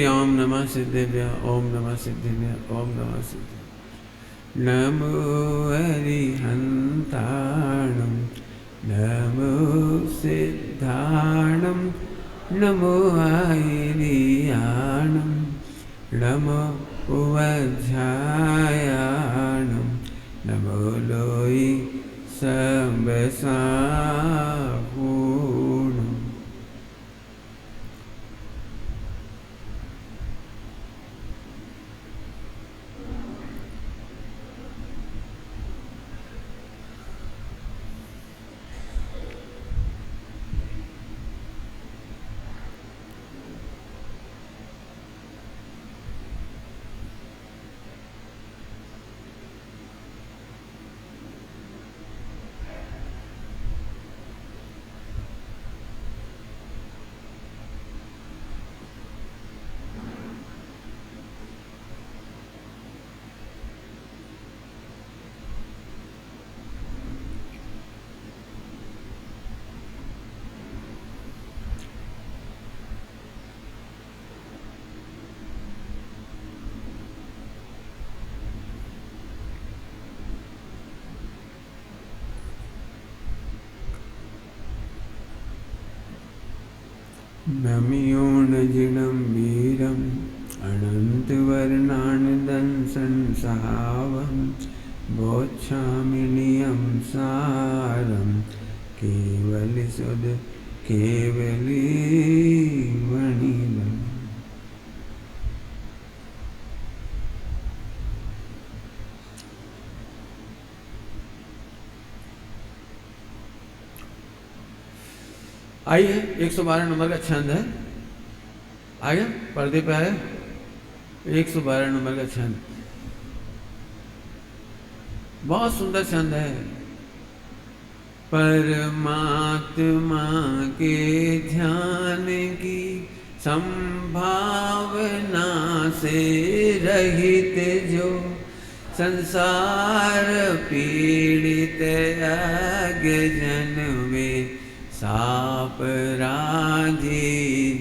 ओम नमः सिद्धेभ्य ओम नमः सिद्धेभ्य ओम नमः सिद्धेभ्य। नमो अरिहन्ताणं नमो सिद्धाणं नमो आयर्याणं नमो वज्रायाणं नमो लोई सबसाहूणम्। नम्योऽर्जुनं वीरम् अनन्तवर्णानदंसं सहावं बोच्छामिनियं सारं केवलिसुध केवलीवणिलम्। आइए 112 नंबर का छंद है, आगे पर्दे पे आए 112 नंबर का छंद, बहुत सुंदर छंद है। परमात्मा के ध्यान की संभावना से रहित जो संसार पीड़ित अज्ञजन वे साप राजी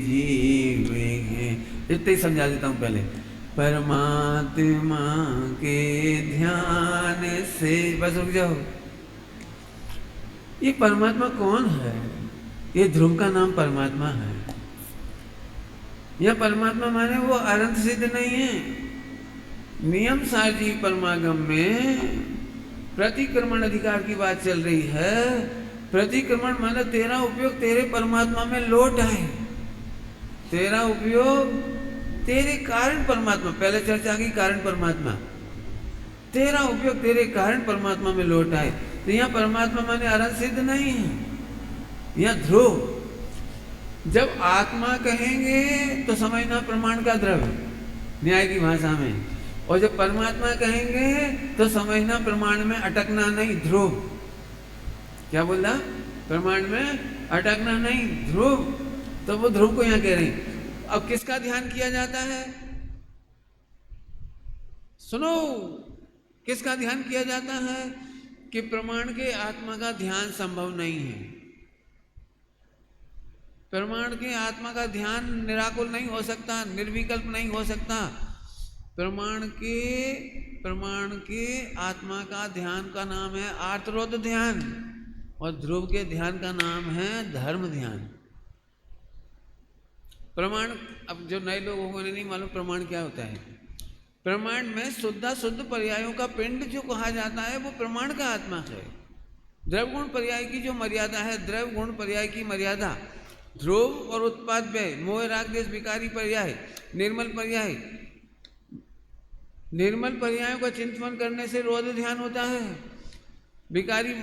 जीवे हैं। इतने ही समझा देता हूँ पहले। परमात्मा के ध्यान से, बस रुक जाओ। ये परमात्मा कौन है? ये ध्रुव का नाम परमात्मा है। यह परमात्मा माने वो अनंत सिद्ध नहीं है। नियम सारजी परमागम में प्रतिक्रमण अधिकार की बात चल रही है। प्रतिक्रमण माने तेरा उपयोग तेरे परमात्मा में लौट आए, तेरा उपयोग तेरे कारण परमात्मा, पहले चर्चा की कारण परमात्मा, तेरा उपयोग तेरे कारण परमात्मा में लौट आए। तो यहाँ परमात्मा माने अनंत सिद्ध नहीं है, यहाँ ध्रुव। जब आत्मा कहेंगे तो समझना प्रमाण का द्रव्य न्याय की भाषा में, और जब परमात्मा कहेंगे तो समझना प्रमाण में अटकना नहीं, ध्रुव। क्या बोल रहा? प्रमाण में अटकना नहीं, ध्रुव। तो वो ध्रुव को यहाँ कह रही। अब किसका ध्यान किया जाता है? सुनो, किसका ध्यान किया जाता है? कि प्रमाण के आत्मा का ध्यान संभव नहीं है। प्रमाण के आत्मा का ध्यान निराकुल नहीं हो सकता, निर्विकल्प नहीं हो सकता। प्रमाण के आत्मा का ध्यान का नाम है आर्तरोध ध्यान, और ध्रुव के ध्यान का नाम है धर्म ध्यान। प्रमाण, अब जो नए लोगों को नहीं मालूम प्रमाण क्या होता है। प्रमाण में शुद्ध पर्यायों का पिंड जो कहा जाता है वो प्रमाण का आत्मा है। द्रव्य गुण पर्याय की जो मर्यादा है, द्रव्य गुण पर्याय की मर्यादा, ध्रुव और उत्पाद व्यय, मोह राग देश विकारी पर्याय, निर्मल पर्याय। निर्मल पर्यायों का चिंतन करने से रोध ध्यान होता है। विकारी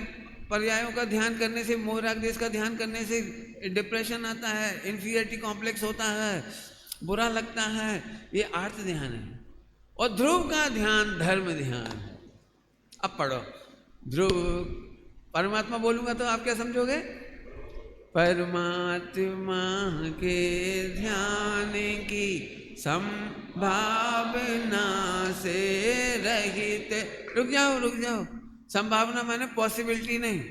पर्यायों का ध्यान करने से, मोह राग देश का ध्यान करने से डिप्रेशन आता है, इंफीरियरिटी कॉम्प्लेक्स होता है, बुरा लगता है। ये आर्त ध्यान है। और ध्रुव का ध्यान धर्म ध्यान है। अब पढ़ो ध्रुव। परमात्मा बोलूंगा तो आप क्या समझोगे? परमात्मा के ध्यान की संभावना से रहित। रुक जाओ। संभावना माने पॉसिबिलिटी नहीं।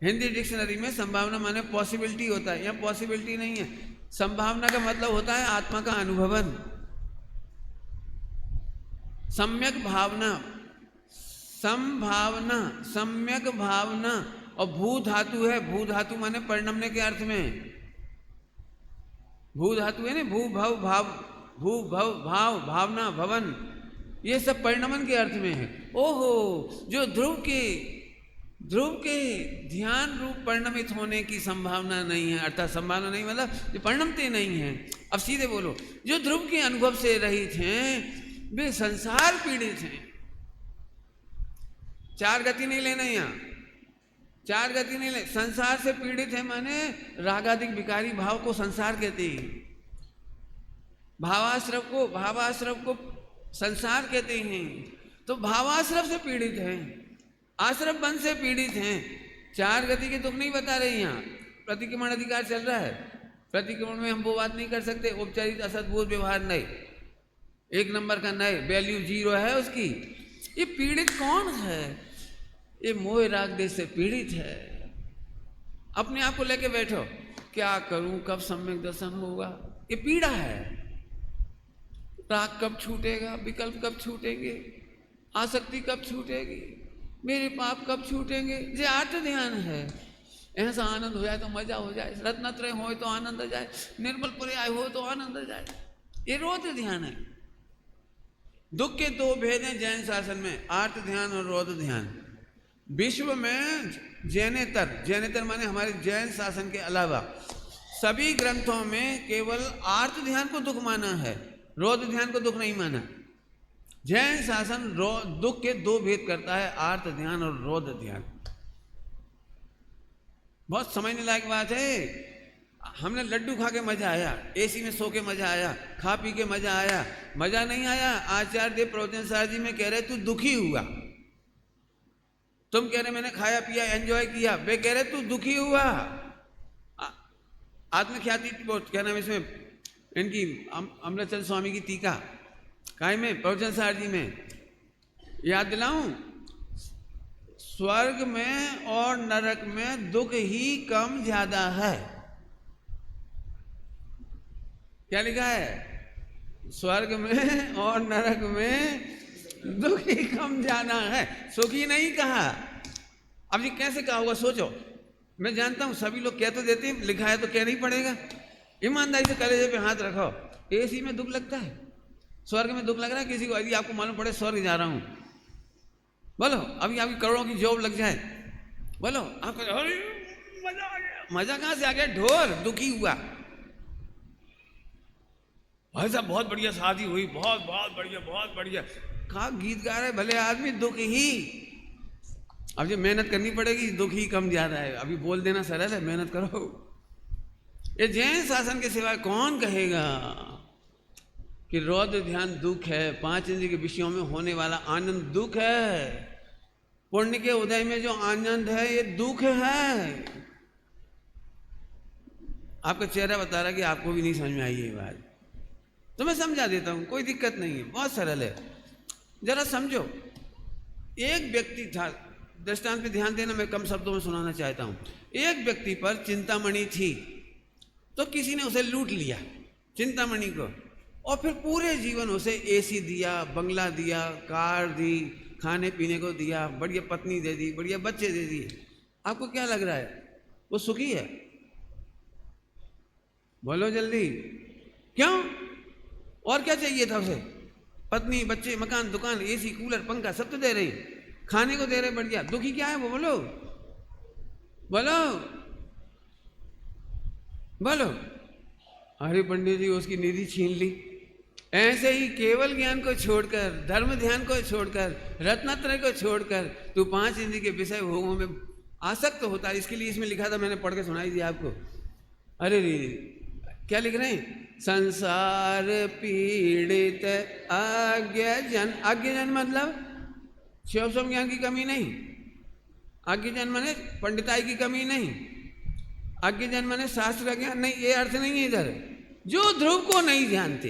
हिंदी डिक्शनरी में संभावना माने पॉसिबिलिटी होता है, यहाँ पॉसिबिलिटी नहीं है। संभावना का मतलब होता है आत्मा का अनुभवन। सम्यक भावना, संभावना, सम्यक भावना। और भू धातु है, भू धातु माने परिणमने के अर्थ में। भू धातु है ना, भू भव भाव, भू भव भाव, भावना, भवन, ये सब परिणमन के अर्थ में है। ओहो, जो ध्रुव के ध्यान रूप परिणमित होने की संभावना नहीं है, अर्थात संभावना नहीं मतलब जो परिणमते नहीं है। अब सीधे बोलो, जो ध्रुव के अनुभव से रहित हैं वे संसार पीड़ित हैं। चार गति नहीं लेना, यहाँ चार गति नहीं ले, संसार से पीड़ित है माने रागादिक विकारी भाव को संसार कहते हैं। भावाश्रव को संसार कहते हैं। तो भावाश्रव से पीड़ित हैं, आश्रव बंध से पीड़ित हैं। चार गति के दुख नहीं बता रहे यहाँ, प्रतिक्रमण अधिकार चल रहा है। प्रतिक्रमण में हम वो बात नहीं कर सकते, औपचारिक असद्भुत व्यवहार नहीं, एक नंबर का नहीं, वैल्यू 0 है उसकी। ये पीड़ित कौन है? ये मोह राग देश से पीड़ित है। अपने आप को लेके बैठो, क्या करूं, कब सम्यक दर्शन होगा, ये पीड़ा है। राग कब छूटेगा, विकल्प कब छूटेंगे, आसक्ति कब छूटेगी, मेरे पाप कब छूटेंगे। ये आर्त ध्यान है। ऐसा आनंद हो जाए तो मजा हो जाए, रत्नत्रय हो तो आनंद आ जाए, निर्मल पर्याय हो तो आनंद आ जाए, ये रौद्र ध्यान है। दुख के 2 भेद हैं जैन शासन में, आर्त ध्यान और रौद्र ध्यान। विश्व में जैनेतर माने हमारे जैन शासन के अलावा सभी ग्रंथों में केवल आर्त ध्यान को दुख माना है, रौद्र ध्यान को दुख नहीं माना। जैन शासन दुख के 2 भेद करता है, आर्त ध्यान और रौद्र ध्यान। बहुत समझने लायक बात है। हमने लड्डू खा के मजा आया, एसी में सो के मजा आया, खा पी के मजा आया, मजा नहीं आया। आचार्य देव प्रवचन सार जी में कह रहे तू दुखी हुआ, तुम कह रहे मैंने खाया पिया एंजॉय किया, वे कह रहे तू दुखी हुआ। आत्मख्याति क्या नाम इसमें इनकी, अमृतचंद स्वामी की टीका काय में, प्रवचन सार जी में याद दिलाऊं, स्वर्ग में और नरक में दुख ही कम ज्यादा है। क्या लिखा है? स्वर्ग में और नरक में दुख ही कम ज्यादा है, सुखी नहीं कहा। अब ये कैसे कहा होगा सोचो। मैं जानता हूं सभी लोग कह तो देते हैं, लिखा है तो कहना ही पड़ेगा। ईमानदारी से कलेजे पे हाथ रखो। एसी में दुख लगता है, स्वर्ग में दुख लग रहा है किसी को? यदि आपको मालूम पड़े स्वर्ग जा रहा हूं, बोलो अभी आपकी करोड़ों की जॉब लग जाए, बोलो आपको अरे मजा आ गया। मजा कहां से आ गया? ढोर दुखी हुआ। भाई साहब बहुत बढ़िया शादी हुई, बहुत बहुत बढ़िया, बहुत बढ़िया। कहा गीत गा रहे भले आदमी, दुख ही। अब जो मेहनत करनी पड़ेगी, दुख ही कम ज्यादा है। अभी बोल देना सरल है, मेहनत करो। ये जैन शासन के सिवाय कौन कहेगा कि रौद्र ध्यान दुख है, 5 इंद्रिय के विषयों में होने वाला आनंद दुख है, पुण्य के उदय में जो आनंद है ये दुख है। आपका चेहरा बता रहा कि आपको भी नहीं समझ में आई ये बात, तो मैं समझा देता हूं, कोई दिक्कत नहीं है, बहुत सरल है। जरा समझो, एक व्यक्ति था, दृष्टांत पे ध्यान देना, मैं कम शब्दों में सुनाना चाहता हूं। एक व्यक्ति पर चिंतामणि थी, तो किसी ने उसे लूट लिया चिंतामणि को, और फिर पूरे जीवन उसे एसी दिया, बंगला दिया, कार दी, खाने पीने को दिया, बढ़िया पत्नी दे दी, बढ़िया बच्चे दे दिए। आपको क्या लग रहा है? वो सुखी है? बोलो जल्दी। क्यों? और क्या चाहिए था उसे? पत्नी, बच्चे, मकान, दुकान, एसी, कूलर, पंखा सब तो दे रहे, खाने को दे रहे, बढ़िया। दुखी क्या है वो? बोलो बोलो बोलो। अरे पंडित जी उसकी निधि छीन ली। ऐसे ही केवल ज्ञान को छोड़कर, धर्म ध्यान को छोड़कर, रत्नत्रय को छोड़कर तू 5 इंद्रिय के विषय भोगों में आसक्त होता है। इसके लिए इसमें लिखा था, मैंने पढ़ के सुनाई दिया आपको। अरे रे क्या लिख रहे हैं? संसार पीड़ित आज्ञाजन। आज्ञाजन मतलब शिवसम ज्ञान की कमी नहीं, आज्ञाजन माने पंडिताई की कमी नहीं, आज्ञाजन माने शास्त्र ज्ञान नहीं, ये अर्थ नहीं है इधर। जो ध्रुव को नहीं जानते,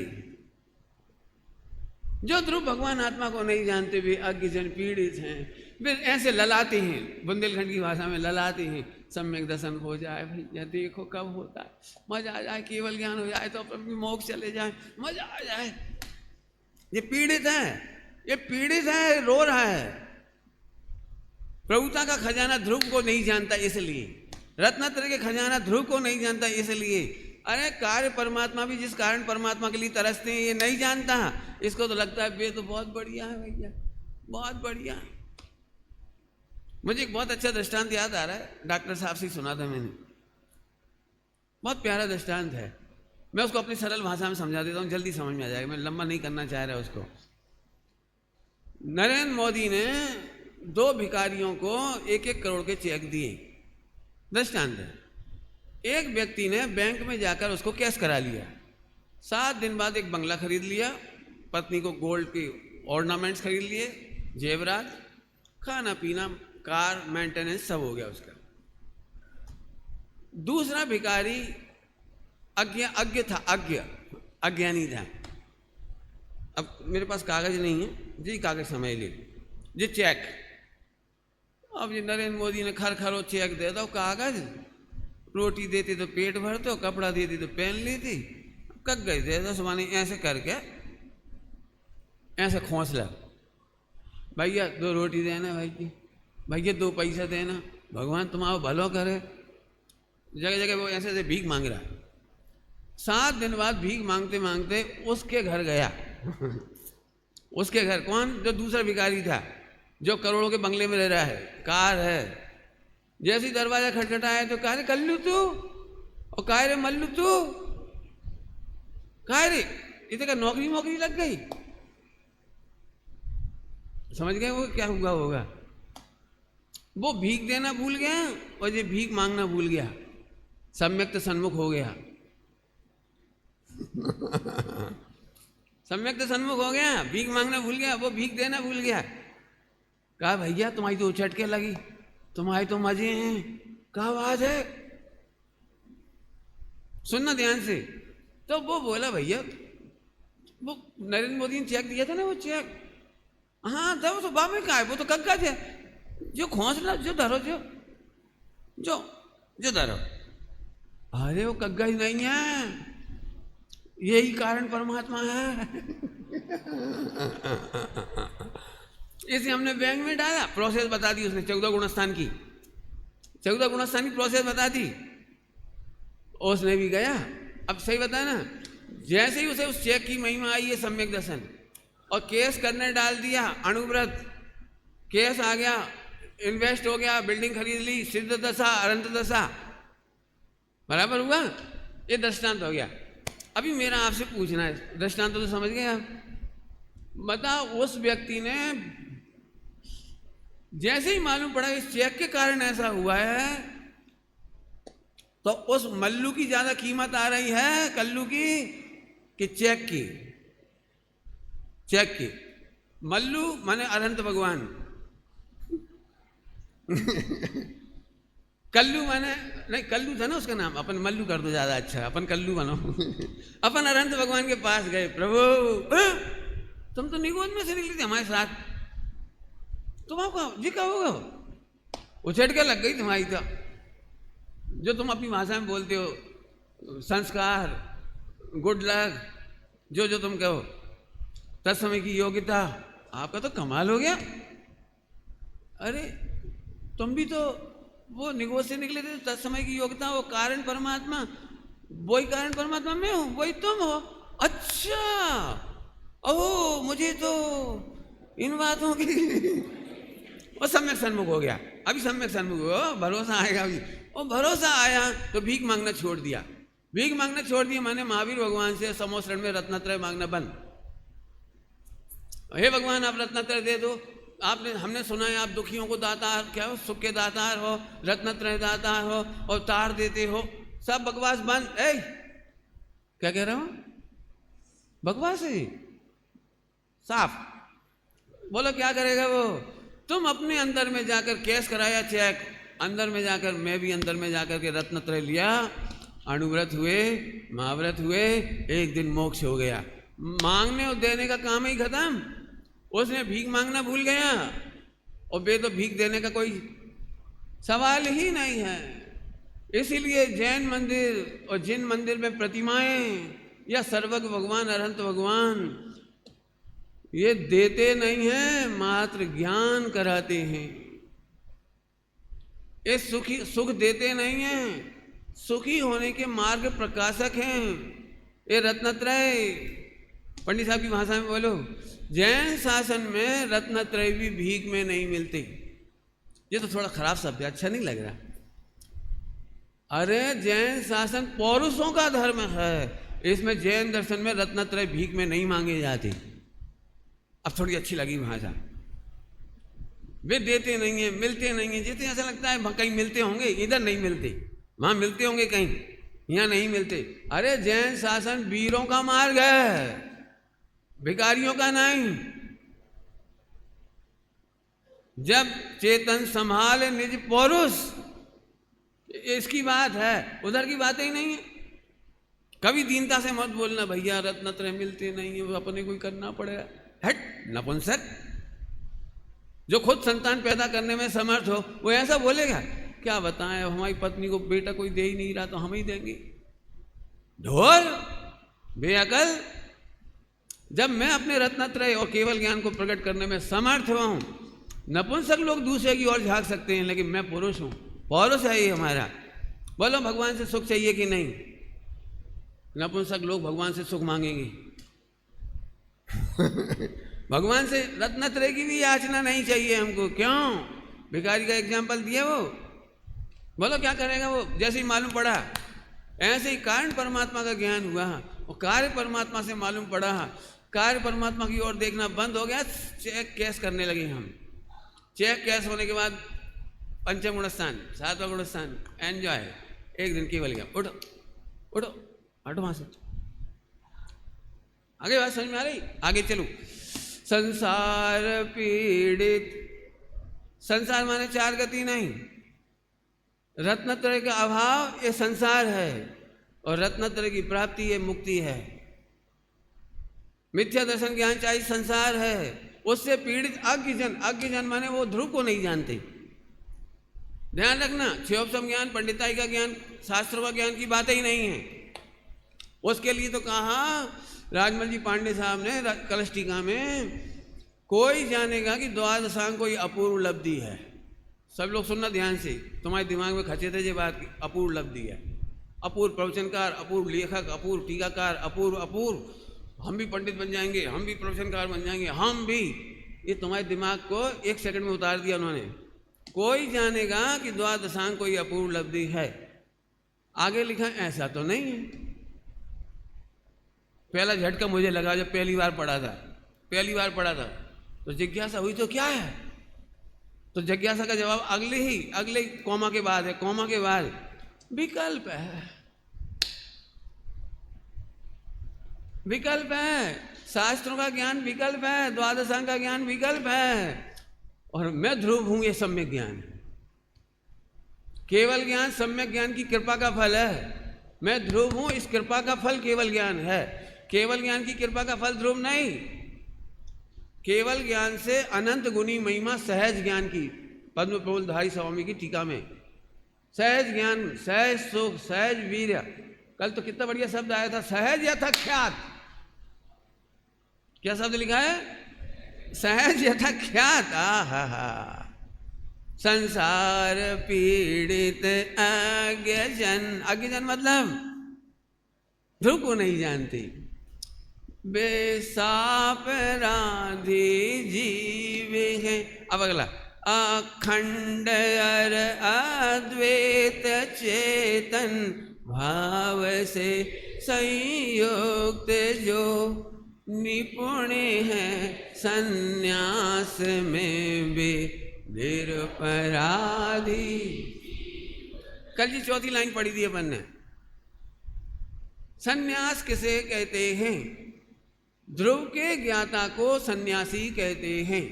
जो ध्रुव भगवान आत्मा को नहीं जानते, वे अज्ञजन पीड़ित हैं। वे ऐसे ललाते हैं, बुंदेलखंड की भाषा में ललाते हैं, सम्यक दर्शन हो जाए भैया, देखो कब होता है, मजा आ जाए, केवल ज्ञान हो जाए तो अपन भी मोक्ष चले जाए, मजा आ जाए। ये पीड़ित है, ये पीड़ित है, रो रहा है। प्रभुता का खजाना ध्रुव को नहीं जानता इसलिए, रत्नत्रय के खजाना ध्रुव को नहीं जानता इसलिए। अरे कार्य परमात्मा भी जिस कारण परमात्मा के लिए तरसते हैं ये नहीं जानता, इसको तो लगता है वे तो बहुत बढ़िया है भैया, बहुत बढ़िया। मुझे एक बहुत अच्छा दृष्टांत याद आ रहा है, डॉक्टर साहब से सुना था मैंने, बहुत प्यारा दृष्टांत है। मैं उसको अपनी सरल भाषा में समझा देता हूँ, जल्दी समझ में आ जाएगा, मैं लंबा नहीं करना चाह रहा उसको। नरेंद्र मोदी ने 2 भिखारियों को 1-1 करोड़ के चेक दिए, दृष्टांत है। एक व्यक्ति ने बैंक में जाकर उसको कैश करा लिया, 7 दिन बाद एक बंगला खरीद लिया, पत्नी को गोल्ड के ऑर्नामेंट्स खरीद लिए, जेवरात, खाना पीना, कार मेंटेनेंस सब हो गया उसका। दूसरा भिखारी अज्ञानी था। अब मेरे पास कागज नहीं है जी, कागज समझ ले जी, चेक। अब ये नरेंद्र मोदी ने खर चेक दे दो, कागज, रोटी देती तो पेट भरते, कपड़ा देती तो पहन लेती, कक गई दे दो सुबानी, ऐसे करके ऐसे खोसला, भैया 2 रोटी देना, भैया 2 पैसा देना, भगवान तुम्हारा भलो करे। जगह जगह वो ऐसे भीख मांग रहा। 7 दिन बाद भीख मांगते मांगते उसके घर गया। उसके घर, कौन? जो दूसरा भिखारी था, जो करोड़ों के बंगले में रह रहा है, कार है। जैसे ही दरवाजा खटखटाया तो कहा रे कल्लू तू, और कहा रे मल्लू तू, कहा रे इसे का नौकरी लग गई। समझ गए वो क्या हुआ होगा? वो भीख देना भूल गया और ये भीख मांगना भूल गया, सम्यक तो सन्मुख हो गया। सम्यक तो सन्मुख हो गया, भीख मांगना भूल गया, वो भीख देना भूल गया। कहा भैया तुम्हारी तो चटके लगी, तुम्हारे तो मजे हैं। क्या बात है, सुनना ध्यान से। तो वो बोला भैया वो नरेंद्र मोदी ने चेक दिया था ना, वो चेक, हाँ था, वो तो बाप में कहा है, वो तो कक्का थे, जो खोसला, जो धरो, जो धरो। अरे वो कग्गा ही नहीं है, यही कारण परमात्मा है। इसे हमने बैंक में डाला, प्रोसेस बता दी उसने, 14 गुणस्थान की प्रोसेस बता दी। उसने भी गया। अब सही बताया ना, जैसे ही उसे उस चेक की महिमा आई है सम्यक दर्शन, और केस करने डाल दिया, अणुव्रत, केस आ गया, इन्वेस्ट हो गया, बिल्डिंग खरीद ली, सिद्ध दशा, अनंत दशा, बराबर हुआ। ये दृष्टांत हो गया। अभी मेरा आपसे पूछना है, दृष्टांत तो समझ गए आप? बताओ, उस व्यक्ति ने जैसे ही मालूम पड़ा इस चेक के कारण ऐसा हुआ है, तो उस मल्लू की ज्यादा कीमत आ रही है कल्लू की कि चेक की? चेक की। मल्लू माने अनंत भगवान। कल्लू माने नहीं, कल्लू था ना उसका नाम, अपन मल्लू कर दो, ज्यादा अच्छा, अपन कल्लू बनो। अपन अनंत भगवान के पास गए, प्रभु तुम तो निगोद में से निकली थी हमारे साथ, तुम आपका जी क्या होगा? उछट के लग गई तुम्हारी तो, जो तुम अपनी भाषा में बोलते हो, संस्कार, गुड लक, जो तुम कहो, तत्समय की योग्यता, आपका तो कमाल हो गया। अरे तुम भी तो वो निगोद से निकले थे, तत्समय की योग्यता, वो कारण परमात्मा, वही कारण परमात्मा में हूं, वही तुम हो। अच्छा, ओह मुझे तो इन बातों की वो सम्यक सन्मुख हो गया। अभी सम्यक सन्मुख हो, भरोसा आएगा अभी। और भरोसा आया तो भीख मांगना छोड़ दिया। भीख मांगना छोड़ दिया माने महावीर भगवान से समोसरण में रत्नत्रय मांगना बंद। हे भगवान आप रत्नत्रय दे दो, आपने हमने सुना है आप दुखियों को दातार, क्या हो, सुख के दातार हो, रत्नत्रय दातार हो, और तार देते हो, सब बकवास बंद। ए क्या कह रहा हूं? बकवास है साफ। बोलो क्या करेगा वो? तुम अपने अंदर में जाकर केस कराया चेक, अंदर में जाकर, मैं भी अंदर में जाकर के रत्नत्रय लिया, अणुव्रत हुए, महाव्रत हुए, एक दिन मोक्ष हो गया। मांगने और देने का काम ही खत्म। उसने भीख मांगना भूल गया, और बे तो भीख देने का कोई सवाल ही नहीं है। इसीलिए जैन मंदिर और जिन मंदिर में प्रतिमाएं या सर्वज्ञ भगवान, अरहंत भगवान, ये देते नहीं हैं, मात्र ज्ञान कराते हैं। ये सुख देते नहीं हैं, सुखी होने के मार्ग प्रकाशक हैं। ये रत्नत्रय, पंडित साहब की भाषा में बोलो, जैन शासन में रत्नत्रय भी भीख में नहीं मिलते। ये तो थोड़ा खराब शब्द है, अच्छा नहीं लग रहा। अरे जैन शासन पौरुषों का धर्म है, इसमें जैन दर्शन में रत्नत्रय भीख में नहीं मांगे जाते। अब थोड़ी अच्छी लगी भाषा। वे देते नहीं है, मिलते नहीं है। जितने ऐसा लगता है कहीं मिलते होंगे, इधर नहीं मिलते, वहां मिलते होंगे कहीं, यहाँ नहीं मिलते। अरे जैन शासन वीरों का मार्ग है, भिखारियों का नहीं। जब चेतन संभाले निज पौरुष, इसकी बात है, उधर की बात ही नहीं है। कभी दीनता से मत बोलना भैया रत्नत्रय मिलते नहीं है, वो अपने को ही करना पड़ेगा। हट नपुंसक। जो खुद संतान पैदा करने में समर्थ हो वो ऐसा बोलेगा? क्या बताएं, हमारी पत्नी को बेटा कोई दे ही नहीं रहा तो हम ही देंगे। ढोल बेअकल। जब मैं अपने रत्नत्रय और केवल ज्ञान को प्रकट करने में समर्थ हुआ हूं, नपुंसक लोग दूसरे की ओर झांक सकते हैं, लेकिन मैं पुरुष हूं, पौरुष है ये हमारा। बोलो भगवान से सुख चाहिए कि नहीं? नपुंसक लोग भगवान से सुख मांगेंगे। भगवान से रत्नत्रय की भी याचना नहीं चाहिए हमको। क्यों? भिखारी का एग्जाम्पल दिया वो। बोलो क्या करेगा वो? जैसे ही मालूम पड़ा, ऐसे ही कारण परमात्मा का ज्ञान हुआ और कार्य परमात्मा से मालूम पड़ा, कार्य परमात्मा की ओर देखना बंद हो गया, चेक कैश करने लगे हम। चेक कैश होने के बाद पंचम गुण स्थान, सातवां गुण स्थान, एंजॉय। एक दिन केवल गया, उठो उठो हटो वहां से। आगे बात समझ में आ रही? आगे चलो। संसार पीड़ित, संसार माने चार गति नहीं, रत्नत्रय का अभाव ये संसार है और रत्नत्रय की प्राप्ति ये मुक्ति है। मिथ्या दर्शन ज्ञान चाहिए संसार है, उससे पीड़ित अज्ञजन। अज्ञजन माने वो ध्रुव को नहीं जानते। ध्यान रखना, क्षयोपम ज्ञान, पंडिताई का ज्ञान, शास्त्रों का ज्ञान की बात ही नहीं है। उसके लिए तो कहा राजमल जी पांडे साहब ने कलश टीका में, कोई जानेगा कि द्वादशांग कोई अपूर्व लब्धि है। सब लोग सुनना ध्यान से, तुम्हारे दिमाग में खचे थे ये बात, अपूर्व लब्धि है। अपूर्व प्रवचनकार, अपूर्व लेखक, अपूर्व टीकाकार, अपूर्व अपूर्व। हम भी पंडित बन जाएंगे, हम भी प्रवचनकार बन जाएंगे, हम भी। ये तुम्हारे दिमाग को एक सेकंड में उतार दिया उन्होंने। कोई जानेगा कि द्वादशांग कोई अपूर्व लब्धि है। आगे लिखा ऐसा तो नहीं है। पहला झटका मुझे लगा जब पहली बार पढ़ा था तो जिज्ञासा हुई तो क्या है? तो जिज्ञासा का जवाब अगले कॉमा के बाद है। कॉमा के बाद विकल्प है। विकल्प है, शास्त्रों का ज्ञान विकल्प है, द्वादशांग का ज्ञान विकल्प है। और मैं ध्रुव हूं, ये सम्यक ज्ञान है। केवल ज्ञान सम्यक ज्ञान की कृपा का फल है। मैं ध्रुव हूं, इस कृपा का फल केवल ज्ञान है। केवल ज्ञान की कृपा का फल ध्रुव नहीं। केवल ज्ञान से अनंत गुनी महिमा सहज ज्ञान की, पद्म प्रबोधधारी स्वामी की टीका में, सहज ज्ञान, सहज सुख, सहज वीर्य। कल तो कितना बढ़िया शब्द आया था, सहज यथाख्यात। क्या शब्द लिखा है? सहज यथाख्यात। आहा। संसार पीड़ित अज्ञजन। अज्ञजन मतलब ध्रुव को नहीं जानते। बेसाप राधे जीव है। अब अगला, अखंड अर अद्वैत चेतन भाव से संयुक्त जो निपुण है संन्यास में वे निरपराधी। कल जी चौथी लाइन पढ़ी थी अपन ने। संन्यास किसे कहते हैं? ध्रुव के ज्ञाता को सन्यासी कहते हैं।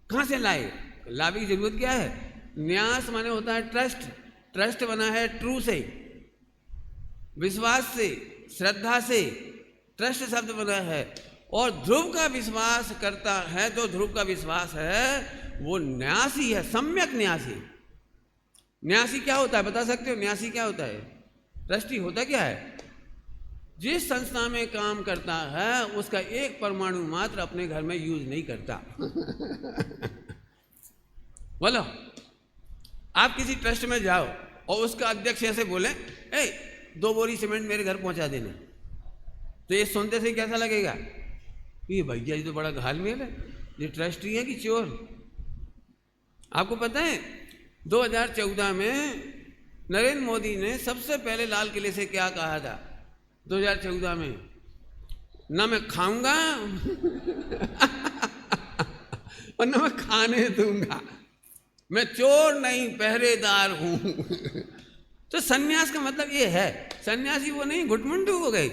कहां से लाए? लाभ की जरूरत क्या है? न्यास माने होता है ट्रस्ट। ट्रस्ट बना है ट्रू से, विश्वास से, श्रद्धा से, ट्रस्ट शब्द बना है। और ध्रुव का विश्वास करता है तो ध्रुव का विश्वास है वो न्यासी है, सम्यक न्यासी। न्यासी क्या होता है बता सकते हो? न्यासी क्या होता है? ट्रस्टी होता क्या है? जिस संस्था में काम करता है उसका एक परमाणु मात्र अपने घर में यूज नहीं करता। बोलो, आप किसी ट्रस्ट में जाओ और उसका अध्यक्ष ऐसे बोले, 2 बोरी सीमेंट मेरे घर पहुंचा देना, तो ये सुनते से कैसा लगेगा? ये भैया ये तो बड़ा घालमेल है, ये ट्रस्टी है कि चोर? आपको पता है 2014 में नरेंद्र मोदी ने सबसे पहले लाल किले से क्या कहा था? 2014 में, ना मैं खाऊंगा और ना मैं खाने दूंगा, मैं चोर नहीं पहरेदार हूं। तो सन्यास का मतलब ये है, सन्यासी वो नहीं घुटमुंडू हो गए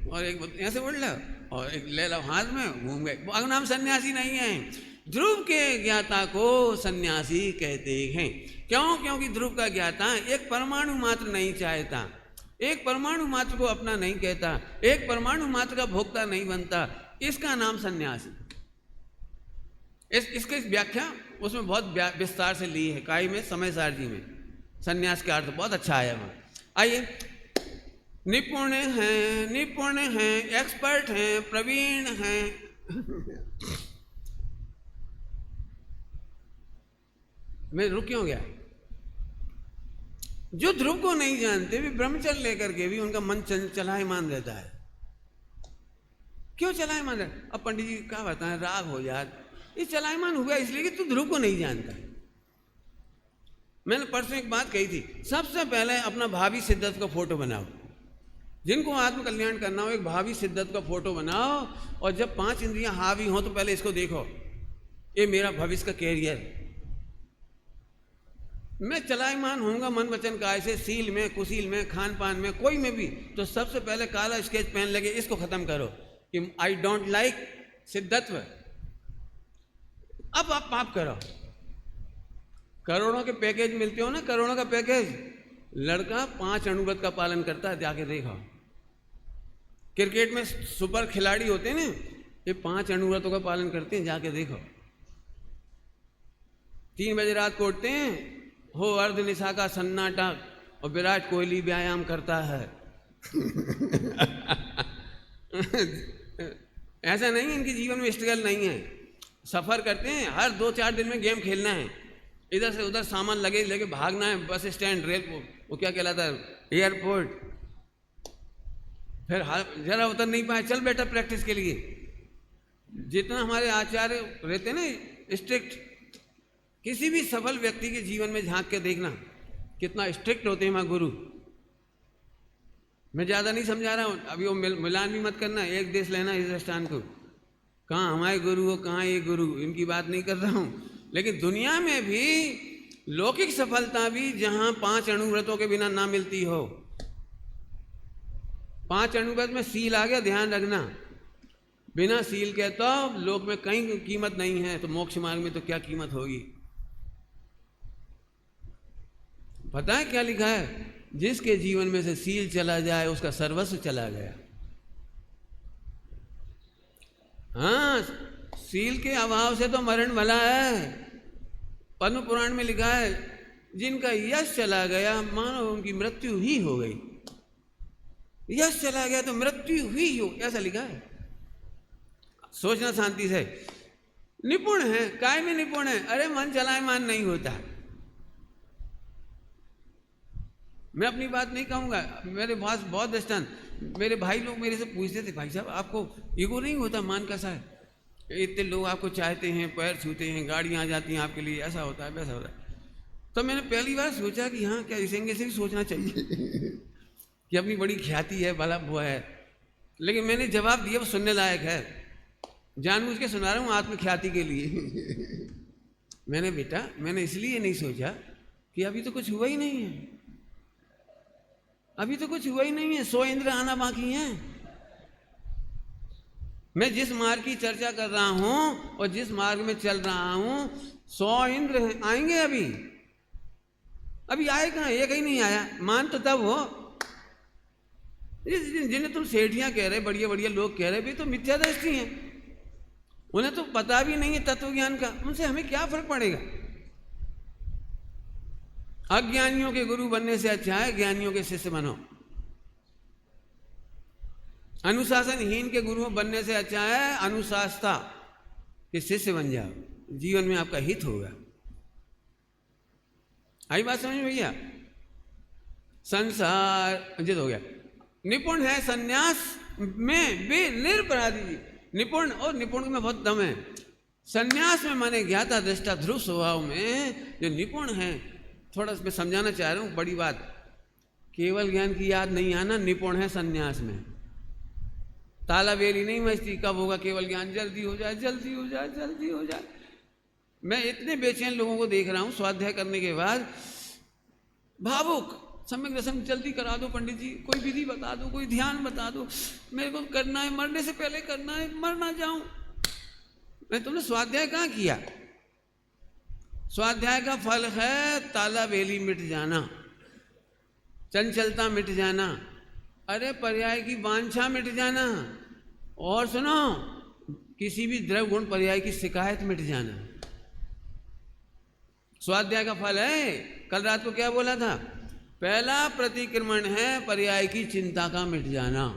और एक ऐसे बोल लो और एक ले लो हाथ में घूम गए, वो नाम सन्यासी नहीं है। ध्रुव के ज्ञाता को सन्यासी कहते हैं। क्यों? क्योंकि ध्रुव का ज्ञाता एक परमाणु मात्र नहीं चाहता, एक परमाणु मात्र को अपना नहीं कहता, एक परमाणु मात्र का भोक्ता नहीं बनता, इसका नाम सन्यासी। इसकी व्याख्या उसमें बहुत विस्तार से ली है, काई में समय सारजी में सन्यास का अर्थ बहुत अच्छा आया वहाँ। आइए, निपुण हैं, एक्सपर्ट हैं, प्रवीण हैं। मैं रुक क्यों गया? जो ध्रुव को नहीं जानते भी ब्रह्मचर्य लेकर के भी उनका मन चलायमान रहता है। क्यों चलायमान रहता है? अब पंडित जी क्या बताएं, राग हो यार, ये चलायमान हुआ इसलिए कि तू ध्रुव को नहीं जानता। मैंने परसों एक बात कही थी, सबसे पहले अपना भावी सिद्धत का फोटो बनाओ। जिनको आत्म कल्याण करना हो एक भावी सिद्धत का फोटो बनाओ, और जब 5 इंद्रियां हावी हो तो पहले इसको देखो, ये मेरा भविष्य का कैरियर, मैं चलायमान होऊंगा मन वचन काय से, सील में, कुशील में, खान पान में, कोई में भी। तो सबसे पहले काला स्केच पेन लगे, इसको खत्म करो कि आई डोंट लाइक सिद्धत्व। अब आप माफ करो, करोड़ों के पैकेज मिलते हो ना, करोड़ों का पैकेज, लड़का 5 अनुव्रत का पालन करता है, जाके देखो। क्रिकेट में सुपर खिलाड़ी होते हैं ना, ये 5 अनुव्रतों का पालन करते हैं, जाके देखो। 3 बजे रात को उठते हैं, हो अर्ध निशा का सन्नाटा और विराट कोहली व्यायाम करता है। ऐसा नहीं, इनके जीवन में स्ट्रगल नहीं है, सफर करते हैं, हर 2-4 दिन में गेम खेलना है, इधर से उधर सामान लगे लेके भागना है, बस स्टैंड, रेल, वो क्या कहलाता है, एयरपोर्ट, फिर जरा उतर नहीं पाए, चल बेटा प्रैक्टिस के लिए। जितना हमारे आचार्य रहते हैं ना स्ट्रिक्ट, किसी भी सफल व्यक्ति के जीवन में झांक के देखना कितना स्ट्रिक्ट होते हैं हमारे गुरु। मैं ज़्यादा नहीं समझा रहा हूँ, अभी वो मिलान भी मत करना, एक देश लेना इस स्थान को, कहाँ हमारे गुरु हो कहाँ ये गुरु, इनकी बात नहीं कर रहा हूँ। लेकिन दुनिया में भी लौकिक सफलता भी जहाँ 5 अनुव्रतों के बिना ना मिलती हो। 5 अनुव्रत में सील आ गया, ध्यान रखना, बिना सील के तो लोक में कहीं कीमत नहीं है, तो मोक्ष मार्ग में तो क्या कीमत होगी। पता है क्या लिखा है? जिसके जीवन में से सील चला जाए उसका सर्वस्व चला गया। हाँ, सील के अभाव से तो मरण भला है। पद्म पुराण में लिखा है, जिनका यश चला गया मानो उनकी मृत्यु ही हो गई। यश चला गया तो मृत्यु ही हो, ऐसा लिखा है। सोचना शांति से। निपुण है, काय में निपुण है? अरे मन चलायमान नहीं होता। मैं अपनी बात नहीं कहूँगा, मेरे पास बहुत दृष्टांत, मेरे भाई लोग मेरे से पूछते थे, भाई साहब आपको ईगो नहीं होता, मान कैसा है, इतने लोग आपको चाहते हैं, पैर छूते हैं, गाड़ियाँ आ जाती हैं आपके लिए, ऐसा होता है वैसा होता है। तो मैंने पहली बार सोचा कि हाँ, क्या इस एंगल से भी सोचना चाहिए कि अपनी बड़ी ख्याति है, भला वो है। लेकिन मैंने जवाब दिया, वो सुनने लायक है, जानबूझ के सुना रहा हूँ आत्मख्याति के लिए। मैंने बेटा, मैंने इसलिए नहीं सोचा कि अभी तो कुछ हुआ ही नहीं है, अभी तो कुछ हुआ ही नहीं है, 100 इंद्र आना बाकी है। मैं जिस मार्ग की चर्चा कर रहा हूं और जिस मार्ग में चल रहा हूं, 100 इंद्र आएंगे। अभी आए कहाँ, एक ही नहीं आया। मान तो तब हो जिन्हें तुम सेठियां कह रहे, बढ़िया बढ़िया लोग कह रहे, भी तो मिथ्या दृष्टि है, उन्हें तो पता भी नहीं है तत्व ज्ञान का, उनसे हमें क्या फर्क पड़ेगा। अज्ञानियों के गुरु बनने से अच्छा है ज्ञानियों के शिष्य बनो। अनुशासनहीन के गुरु बनने से अच्छा है अनुशासता के शिष्य बन जाओ, जीवन में आपका हित होगा। आई बात समझ में भैया? संसार जित हो गया। निपुण है सन्यास में वे निरपराधी। निपुण, और निपुण में बहुत दम है। सन्यास में माने ज्ञाता दृष्टा ध्रुव स्वभाव में जो निपुण है, थोड़ा मैं समझाना चाह रहा हूं, बड़ी बात। केवल ज्ञान की याद नहीं आना, निपुण है सन्यास में। ताला बेली नहीं मस्ती, कब होगा केवल ज्ञान, जल्दी हो जाए, जल्दी हो जाए, जल्दी हो जाए। मैं इतने बेचैन लोगों को देख रहा हूं स्वाध्याय करने के बाद, भावुक, सम्यक दर्शन जल्दी करा दो पंडित जी, कोई विधि बता दो, कोई ध्यान बता दो, मेरे को करना है, मरने से पहले करना है, मर ना जाऊं। मैं, तुमने स्वाध्याय कहाँ किया? स्वाध्याय का फल है ताला बेली मिट जाना, चंचलता मिट जाना, अरे पर्याय की वांछा मिट जाना, और सुनो किसी भी द्रव गुण पर्याय की शिकायत मिट जाना। स्वाध्याय का फल है। कल रात को क्या बोला था? पहला प्रतिक्रमण है पर्याय की चिंता का मिट जाना।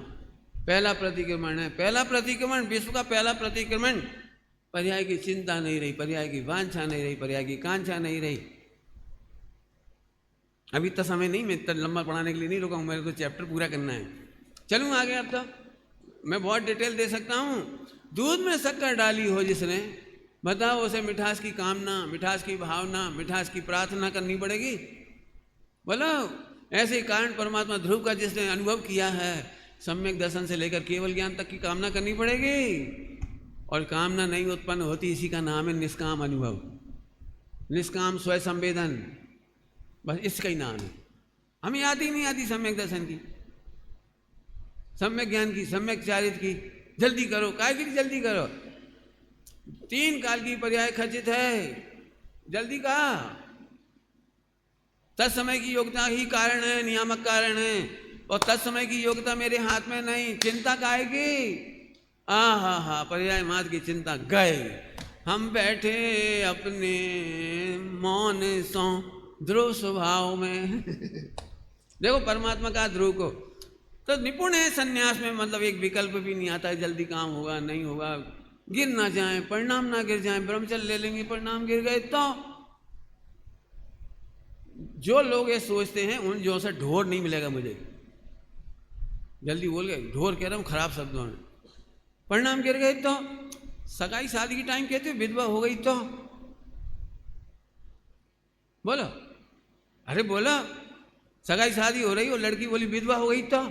पहला प्रतिक्रमण है, पहला प्रतिक्रमण, विश्व का पहला प्रतिक्रमण। पर्याय की चिंता नहीं रही, पर्याय की वांछा नहीं रही, पर्याय की कांक्षा नहीं रही। अभी इतना समय नहीं, मैं इतना लंबा पढ़ाने के लिए नहीं रुका हूं, मेरे को चैप्टर पूरा करना है। चलूँ आगे। अब तो मैं बहुत डिटेल दे सकता हूँ। दूध में शक्कर डाली हो जिसने, बताओ उसे मिठास की कामना, मिठास की भावना, मिठास की प्रार्थना करनी पड़ेगी? बोलो। ऐसे कारण परमात्मा ध्रुव का जिसने अनुभव किया है, सम्यक दर्शन से लेकर केवल ज्ञान तक की कामना करनी पड़ेगी। और कामना नहीं उत्पन्न होती, इसी का नाम है निष्काम अनुभव, निष्काम स्वय संवेदन, बस इसका ही नाम है। हमें याद ही नहीं आती सम्यक दर्शन की, सम्यक ज्ञान की, सम्यक चारित्र की। जल्दी करो, काय की जल्दी करो? 3 काल की पर्याय खचित है, जल्दी कहा। तत्समय की योग्यता ही कारण है, नियामक कारण है, और तत्समय की योग्यता मेरे हाथ में नहीं। चिंता काहे की? हा, पर्याय मात्र की चिंता गए। हम बैठे अपने मौन सो ध्रुव स्वभाव में। देखो परमात्मा का ध्रुव को तो निपुण है सन्यास में, मतलब एक विकल्प भी नहीं आता है, जल्दी काम होगा नहीं होगा, गिर ना जाए, परिणाम ना गिर जाए, ब्रह्मचर्य ले लेंगे, परिणाम गिर गए तो। जो लोग ये सोचते हैं उन जो से ढोर नहीं मिलेगा मुझे। जल्दी बोल गए, ढोर कह रहा हूं खराब शब्दों में। परिणाम गिर गए तो, सगाई शादी की टाइम कहते हो, विधवा हो गई तो। बोलो, अरे बोलो, सगाई शादी हो रही हो, लड़की बोली विधवा हो गई तो,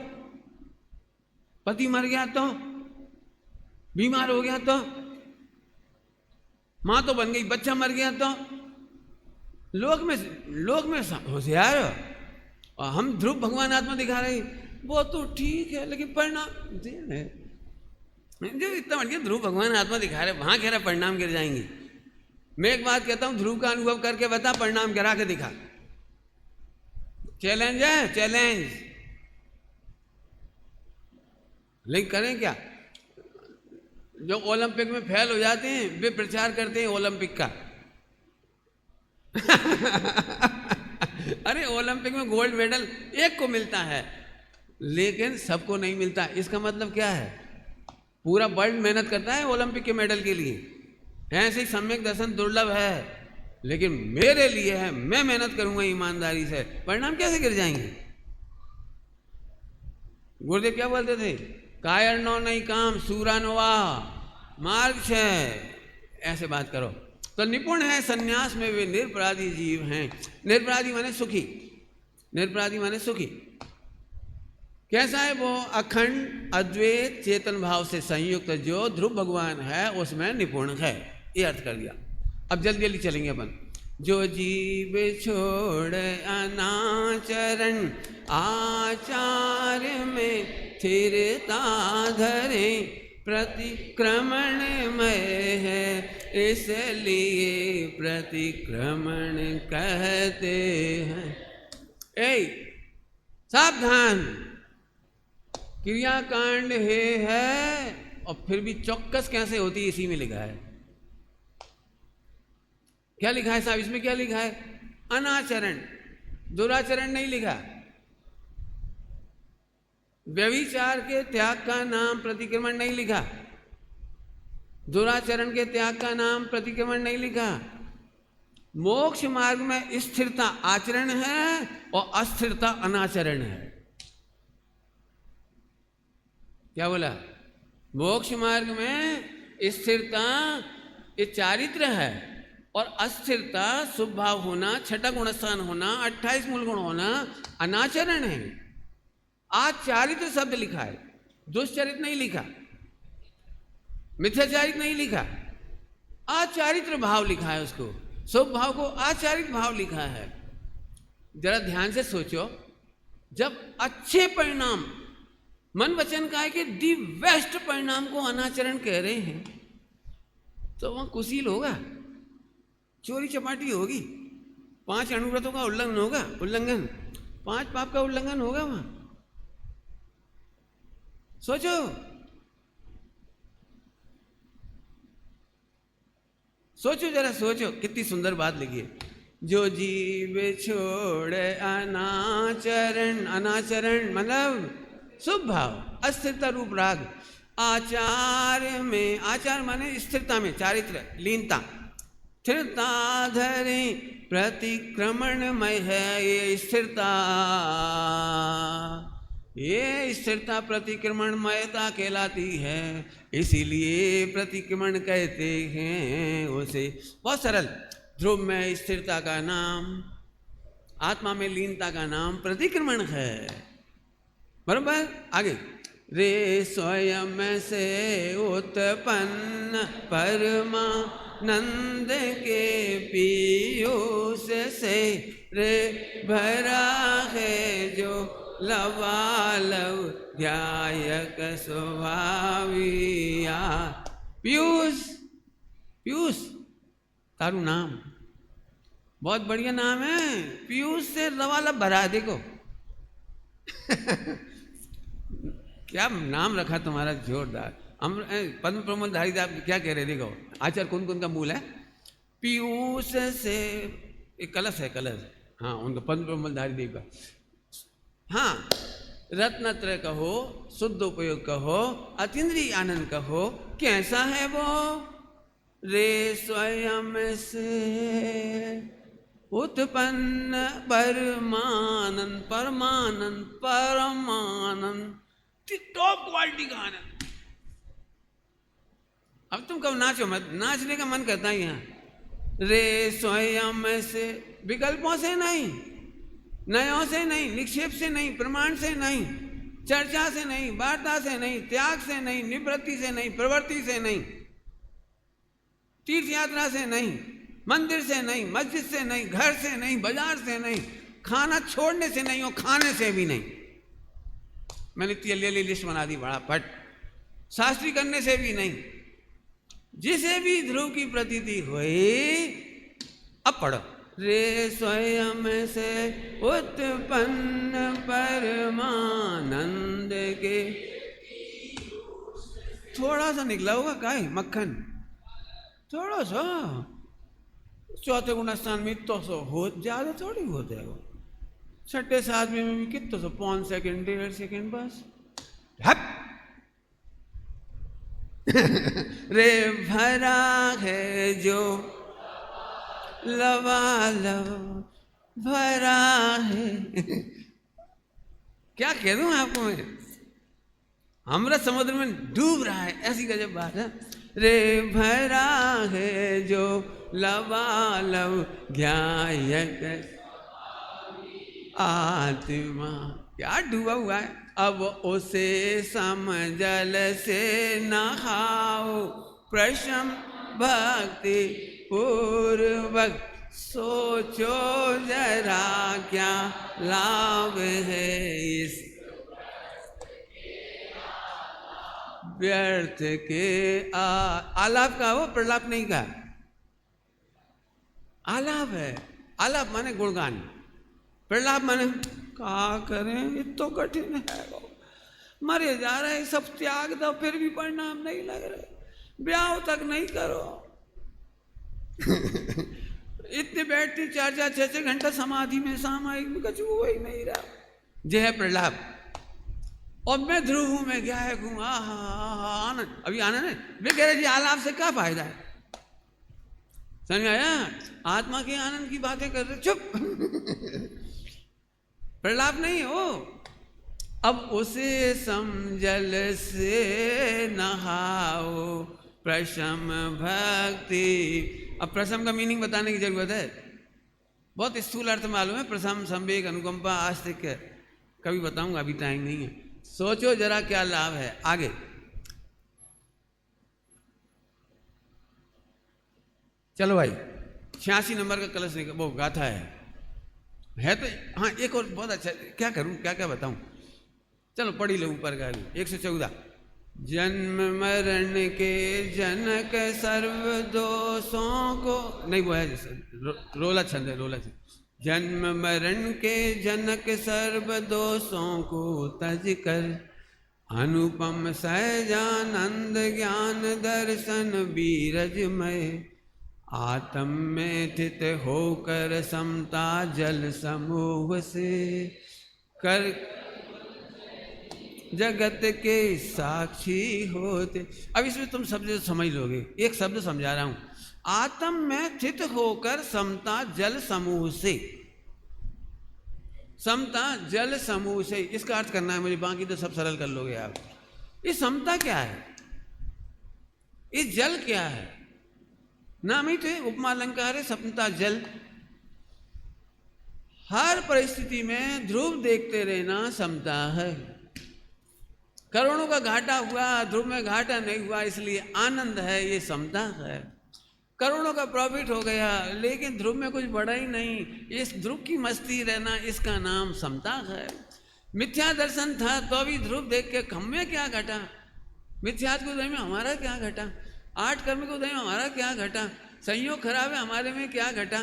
पति मर गया तो, बीमार हो गया तो, मां तो बन गई, बच्चा मर गया तो। लोक में होशियार। और हम ध्रुव भगवान आत्मा दिखा रहे, वो तो ठीक है लेकिन परिणाम जो इतना बढ़िया ध्रुव भगवान आत्मा दिखा रहे, वहां कह रहा परिणाम गिर जाएंगे। मैं एक बात कहता हूं, ध्रुव का अनुभव करके बता, परिणाम गिरा के दिखा। चैलेंज है, चैलेंज। लेकिन करें क्या? जो ओलंपिक में फेल हो जाते हैं वे प्रचार करते हैं ओलंपिक का। अरे ओलंपिक में गोल्ड मेडल एक को मिलता है लेकिन सबको नहीं मिलता। इसका मतलब क्या है? पूरा वर्ल्ड मेहनत करता है ओलंपिक के मेडल के लिए। ऐसे ही सम्यक दर्शन दुर्लभ है, लेकिन मेरे लिए है, मैं मेहनत करूंगा ईमानदारी से, परिणाम कैसे गिर जाएंगे? गुरुदेव क्या बोलते थे? कायर नो नहीं काम, सूरा नोवा मार्ग है। ऐसे बात करो। तो निपुण है सन्यास में वे निरपराधी जीव हैं। निरपराधी माने सुखी, निरपराधी माने सुखी। कैसा है वो? अखंड अद्वैत चेतन भाव से संयुक्त जो ध्रुव भगवान है उसमें निपुण है। ये अर्थ कर दिया। अब जल्दी जल्दी चलेंगे अपन। जो जीव छोड़ अनाचरण आचार में स्थिरता धरे, प्रतिक्रमण में है इसलिए प्रतिक्रमण कहते हैं। ए सावधान, क्रियाकांड है और फिर भी चौकस कैसे होती है इसी में लिखा है। क्या लिखा है साहब इसमें? क्या लिखा है? अनाचरण। दुराचरण नहीं लिखा। व्यभिचार के त्याग का नाम प्रतिक्रमण नहीं लिखा। दुराचरण के त्याग का नाम प्रतिक्रमण नहीं लिखा। मोक्ष मार्ग में स्थिरता आचरण है और अस्थिरता अनाचरण है। क्या बोला? मोक्ष मार्ग में स्थिरता ये चारित्र है और अस्थिरता शुभ भाव होना, छठा गुणस्थान होना, 28 मूल गुण होना अनाचरण है। आज चारित्र शब्द लिखा है, दुष्चरित नहीं लिखा, मिथ्याचारित नहीं लिखा, आचारित्र भाव लिखा है। उसको शुभ भाव को आचारित भाव लिखा है। जरा ध्यान से सोचो, जब अच्छे परिणाम मन वचन का है कि दी बेस्ट परिणाम को अनाचरण कह रहे हैं, तो वहां कुशील होगा, चोरी चपाटी होगी, 5 अनुव्रतों का उल्लंघन 5 पाप का उल्लंघन होगा वहां। सोचो, सोचो जरा सोचो, कितनी सुंदर बात लिखी है। जो जीव छोड़ अनाचरण, अनाचरण मतलब शुभ भाव, अस्थिरता रूप राग, आचार में, आचार माने स्थिरता में, चारित्र लीनता, स्थिरता धरे प्रतिक्रमणमय है ये स्थिरता। ये स्थिरता प्रतिक्रमणमयता कहलाती है, इसीलिए प्रतिक्रमण कहते हैं उसे। बहुत सरल, ध्रुव में स्थिरता का नाम, आत्मा में लीनता का नाम प्रतिक्रमण है। बराबर? आगे, रे स्वयं से उत्पन्न परमानंद के पीयूष से रे भरा है जो लवालव ध्यायक स्वभाविया। पीयूष, पीयूष तारू नाम बहुत बढ़िया नाम है। पीयूष से लवालब भरा है, देखो क्या नाम रखा तुम्हारा, जोरदार। हम पद्म प्रमोद धारीदास क्या कह रहे, देखो आचार्य कौन कौन का मूल है। पीयूष से एक कलश है, कलश, हाँ उनका पद्म प्रमोद धारीदेव का। हाँ, रत्नत्रय कहो, शुद्ध उपयोग कहो, अतीन्द्रिय आनंद कहो, कैसा है वो? रे स्वयं से उत्पन्न परमानंद, परमानंद, परमानंद, टॉप क्वालिटी का आनंद। अब तुम कब नाचो मत, नाचने का मन करता है यहाँ। रे स्वयं से, विकल्पों से नहीं, नयों से नहीं, निक्षेप से नहीं, प्रमाण से नहीं, चर्चा से नहीं, वार्ता से नहीं, त्याग से नहीं, निवृत्ति से नहीं, प्रवृत्ति से नहीं, तीर्थ यात्रा से नहीं, मंदिर से नहीं, मस्जिद से नहीं, घर से नहीं, बाजार से नहीं, खाना छोड़ने से नहीं और खाने से भी नहीं। मैंने इतनी लिस्ट बना दी बड़ा फट। शास्त्री करने से भी नहीं। जिसे भी ध्रुव की प्रतीति हुई, अब पढ़ो। रे स्वयं से उत्पन्न परमानंद के, थोड़ा सा निकला होगा काय मक्खन, थोड़ा सा, चौथे गुणस्थान में तो सो हो, ज्यादा थोड़ी होता है वो। छठे सातवें में भी कितना सो, 5 सेकंड 1.5 सेकंड बस। रे भरा है जो लवालब भरा है। क्या कह दूं आपको मैं, अमृत समुद्र में डूब रहा है, ऐसी गजब बात है। रे भरा है जो लवालब ज्ञायक आत्मा, क्या डूबा हुआ है। अब उसे समझल से नहाओ, प्रशम भक्ति पूर्वक सोचो जरा क्या लाभ है इस व्यर्थ के आलाप का, वो प्रलाप नहीं का, आलाप है। आलाप माने गुणगान, प्रलाप माने क्या करें, ये तो कठिन है, मरे जा रहे, सब त्याग दो फिर भी परिणाम नहीं लग रहे, ब्याह तक नहीं करो। इतने बैठती 4-4 6-6 घंटा समाधि में सामायिक में कुछ हो ही नहीं रहा। यह है प्रलाप। और मैं ध्रुव हूं, मैं गायक हूं, आहा आनंद। अभी आनंद है, वे कह रहे जी आलाप से क्या फायदा है? समझ में आया? आत्मा के आनंद की बातें कर रहे, चुप। प्रलाप नहीं हो। अब उसे समझल से नहाओ प्रशम भक्ति। अब प्रशम का मीनिंग बताने की जरूरत है। बहुत स्थूल अर्थ मालूम है, प्रशम, संवेग, अनुकंपा, आस्तिक्य। कभी बताऊंगा, अभी टाइम नहीं है। सोचो जरा क्या लाभ है। आगे चलो भाई, 86 नंबर का कलश नहीं, वो गाथा है तो। हाँ एक और बहुत अच्छा, क्या करूं, क्या क्या बताऊं, चलो पढ़ी लो ऊपर का 114। जन्म मरण के जनक सर्व दोषों को, नहीं वो है रोला छंद है, रोला छंद। जन्म मरण के जनक सर्व दोषों को तज कर अनुपम सहजानंद ज्ञान दर्शन बीरजमय आत्म में स्थित होकर समता जल समूह से कर जगत के साक्षी होते। अब इसमें तुम शब्द समझ लोगे, एक शब्द समझा रहा हूं। आत्म में स्थित होकर समता जल समूह से, समता जल समूह से, इसका अर्थ करना है मुझे, बाकी तो सब सरल कर लोगे आप। ये समता क्या है, ये जल क्या है? नाम ही थे, उपमा अलंकार है, समता जल। हर परिस्थिति में ध्रुव देखते रहना समता है। करोड़ों का घाटा हुआ, ध्रुव में घाटा नहीं हुआ, इसलिए आनंद है, ये समता है। करोड़ों का प्रॉफिट हो गया लेकिन ध्रुव में कुछ बढ़ा ही नहीं, इस ध्रुव की मस्ती रहना, इसका नाम समता है। मिथ्या दर्शन था तो भी ध्रुव देख के हमें क्या घटा, मिथ्यात्व उदय में हमारा क्या घटा, आठ कर्म के उदय में हमारा क्या घटा, संयोग खराब है हमारे में क्या घटा।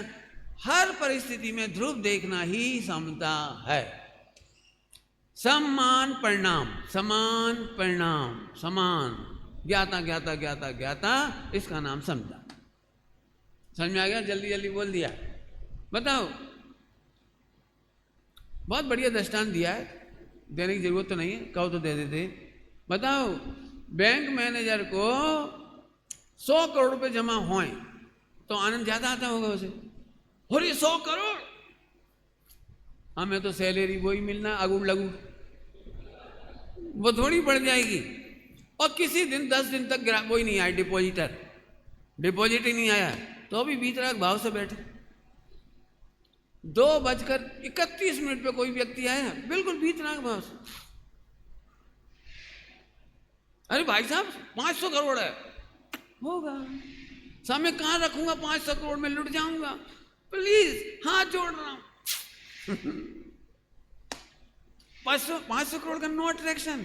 हर परिस्थिति में ध्रुव देखना ही समता है। समान परिणाम, समान परिणाम, समान ज्ञाता ज्ञाता ज्ञाता ज्ञाता, इसका नाम समता। समझ में आ गया? जल्दी जल्दी बोल दिया। बताओ, बहुत बढ़िया दृष्टांत दिया है, देने की जरूरत तो नहीं है, कहो तो दे देते। बताओ, बैंक मैनेजर को 100 करोड़ रुपए जमा होए तो आनंद ज्यादा आता होगा उसे। और ये 100 करोड़, हमें तो सैलरी वही मिलना, अगुड़ लगू, वो थोड़ी बढ़ जाएगी। और किसी दिन 10 दिन तक ग्राहक वही नहीं आया, डिपॉजिटर, डिपॉजिट ही नहीं आया, तो भी बीतराग भाव से बैठे। 2:31 पे कोई व्यक्ति आया, बिल्कुल बीतराग भाव से। अरे भाई साहब 500 करोड़ है, होगा, सामने कहाँ रखूंगा, 500 करोड़ में लुट जाऊंगा, प्लीज हाथ जोड़ रहा हूं। 500 करोड़ का नो अट्रैक्शन,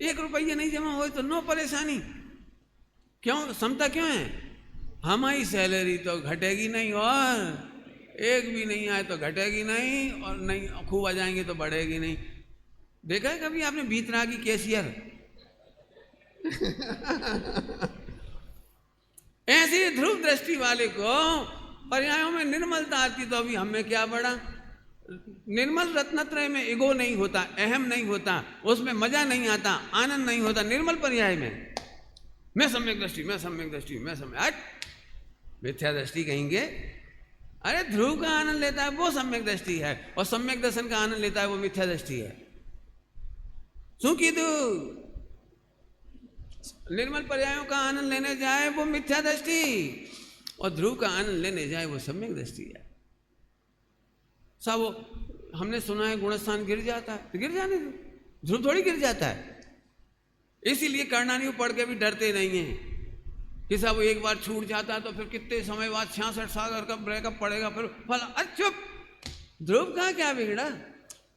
1 रुपया नहीं जमा हो तो नो परेशानी। क्यों? समता क्यों है? हमारी सैलरी तो घटेगी नहीं, और एक भी नहीं आए तो घटेगी नहीं, और नहीं खूब आ जाएंगे तो बढ़ेगी नहीं। देखा है कभी आपने बीतरागी कैशियर? ऐसे ध्रुव दृष्टि वाले को पर्यायों में निर्मलता आती तो अभी हमें क्या बढ़ा। निर्मल रत्नत्रय में ईगो नहीं होता, अहम नहीं होता, उसमें मजा नहीं आता, आनंद नहीं होता। निर्मल पर्याय में मैं सम्यक दृष्टि, मैं सम्यक दृष्टि, मैं सम्यक, मिथ्या दृष्टि कहेंगे। अरे ध्रुव का आनंद लेता है वो सम्यक दृष्टि है, और सम्यक दर्शन का आनंद लेता है वो मिथ्या दृष्टि है। शू कीधु? निर्मल पर्यायों का आनंद लेने जाए वो मिथ्या दृष्टि, और ध्रुव का आनंद लेने जाए वो सम्यक दृष्टि है। सब हमने सुना है गुणस्थान गिर जाता है, तो गिर जाने दो, ध्रुव थोड़ी गिर जाता है। इसीलिए कर्णानियों पढ़ के भी डरते नहीं है कि सब एक बार छूट जाता है तो फिर कितने समय बाद 66 साल का ब्रेकअप पड़ेगा, फिर फल। अच्छा, ध्रुव का क्या बिगड़ा?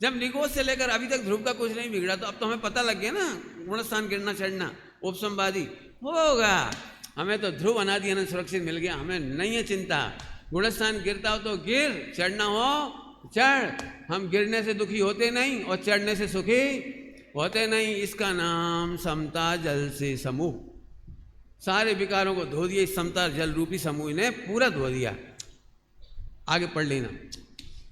जब निगोज से लेकर अभी तक ध्रुव का कुछ नहीं बिगड़ा, तो अब तो हमें पता लग गया ना, गुणस्थान गिरना चढ़ना उपसंवादी होगा। हमें तो ध्रुव अनादि अनंत सुरक्षित मिल गया, हमें नहीं है चिंता। गुणस्थान गिरता हो तो गिर, चढ़ना हो चढ़, हम गिरने से दुखी होते नहीं और चढ़ने से सुखी होते नहीं। इसका नाम समता जल से समूह। सारे विकारों को धो दिया, इस समता जल रूपी समूह ने पूरा धो दिया। आगे पढ़ लेना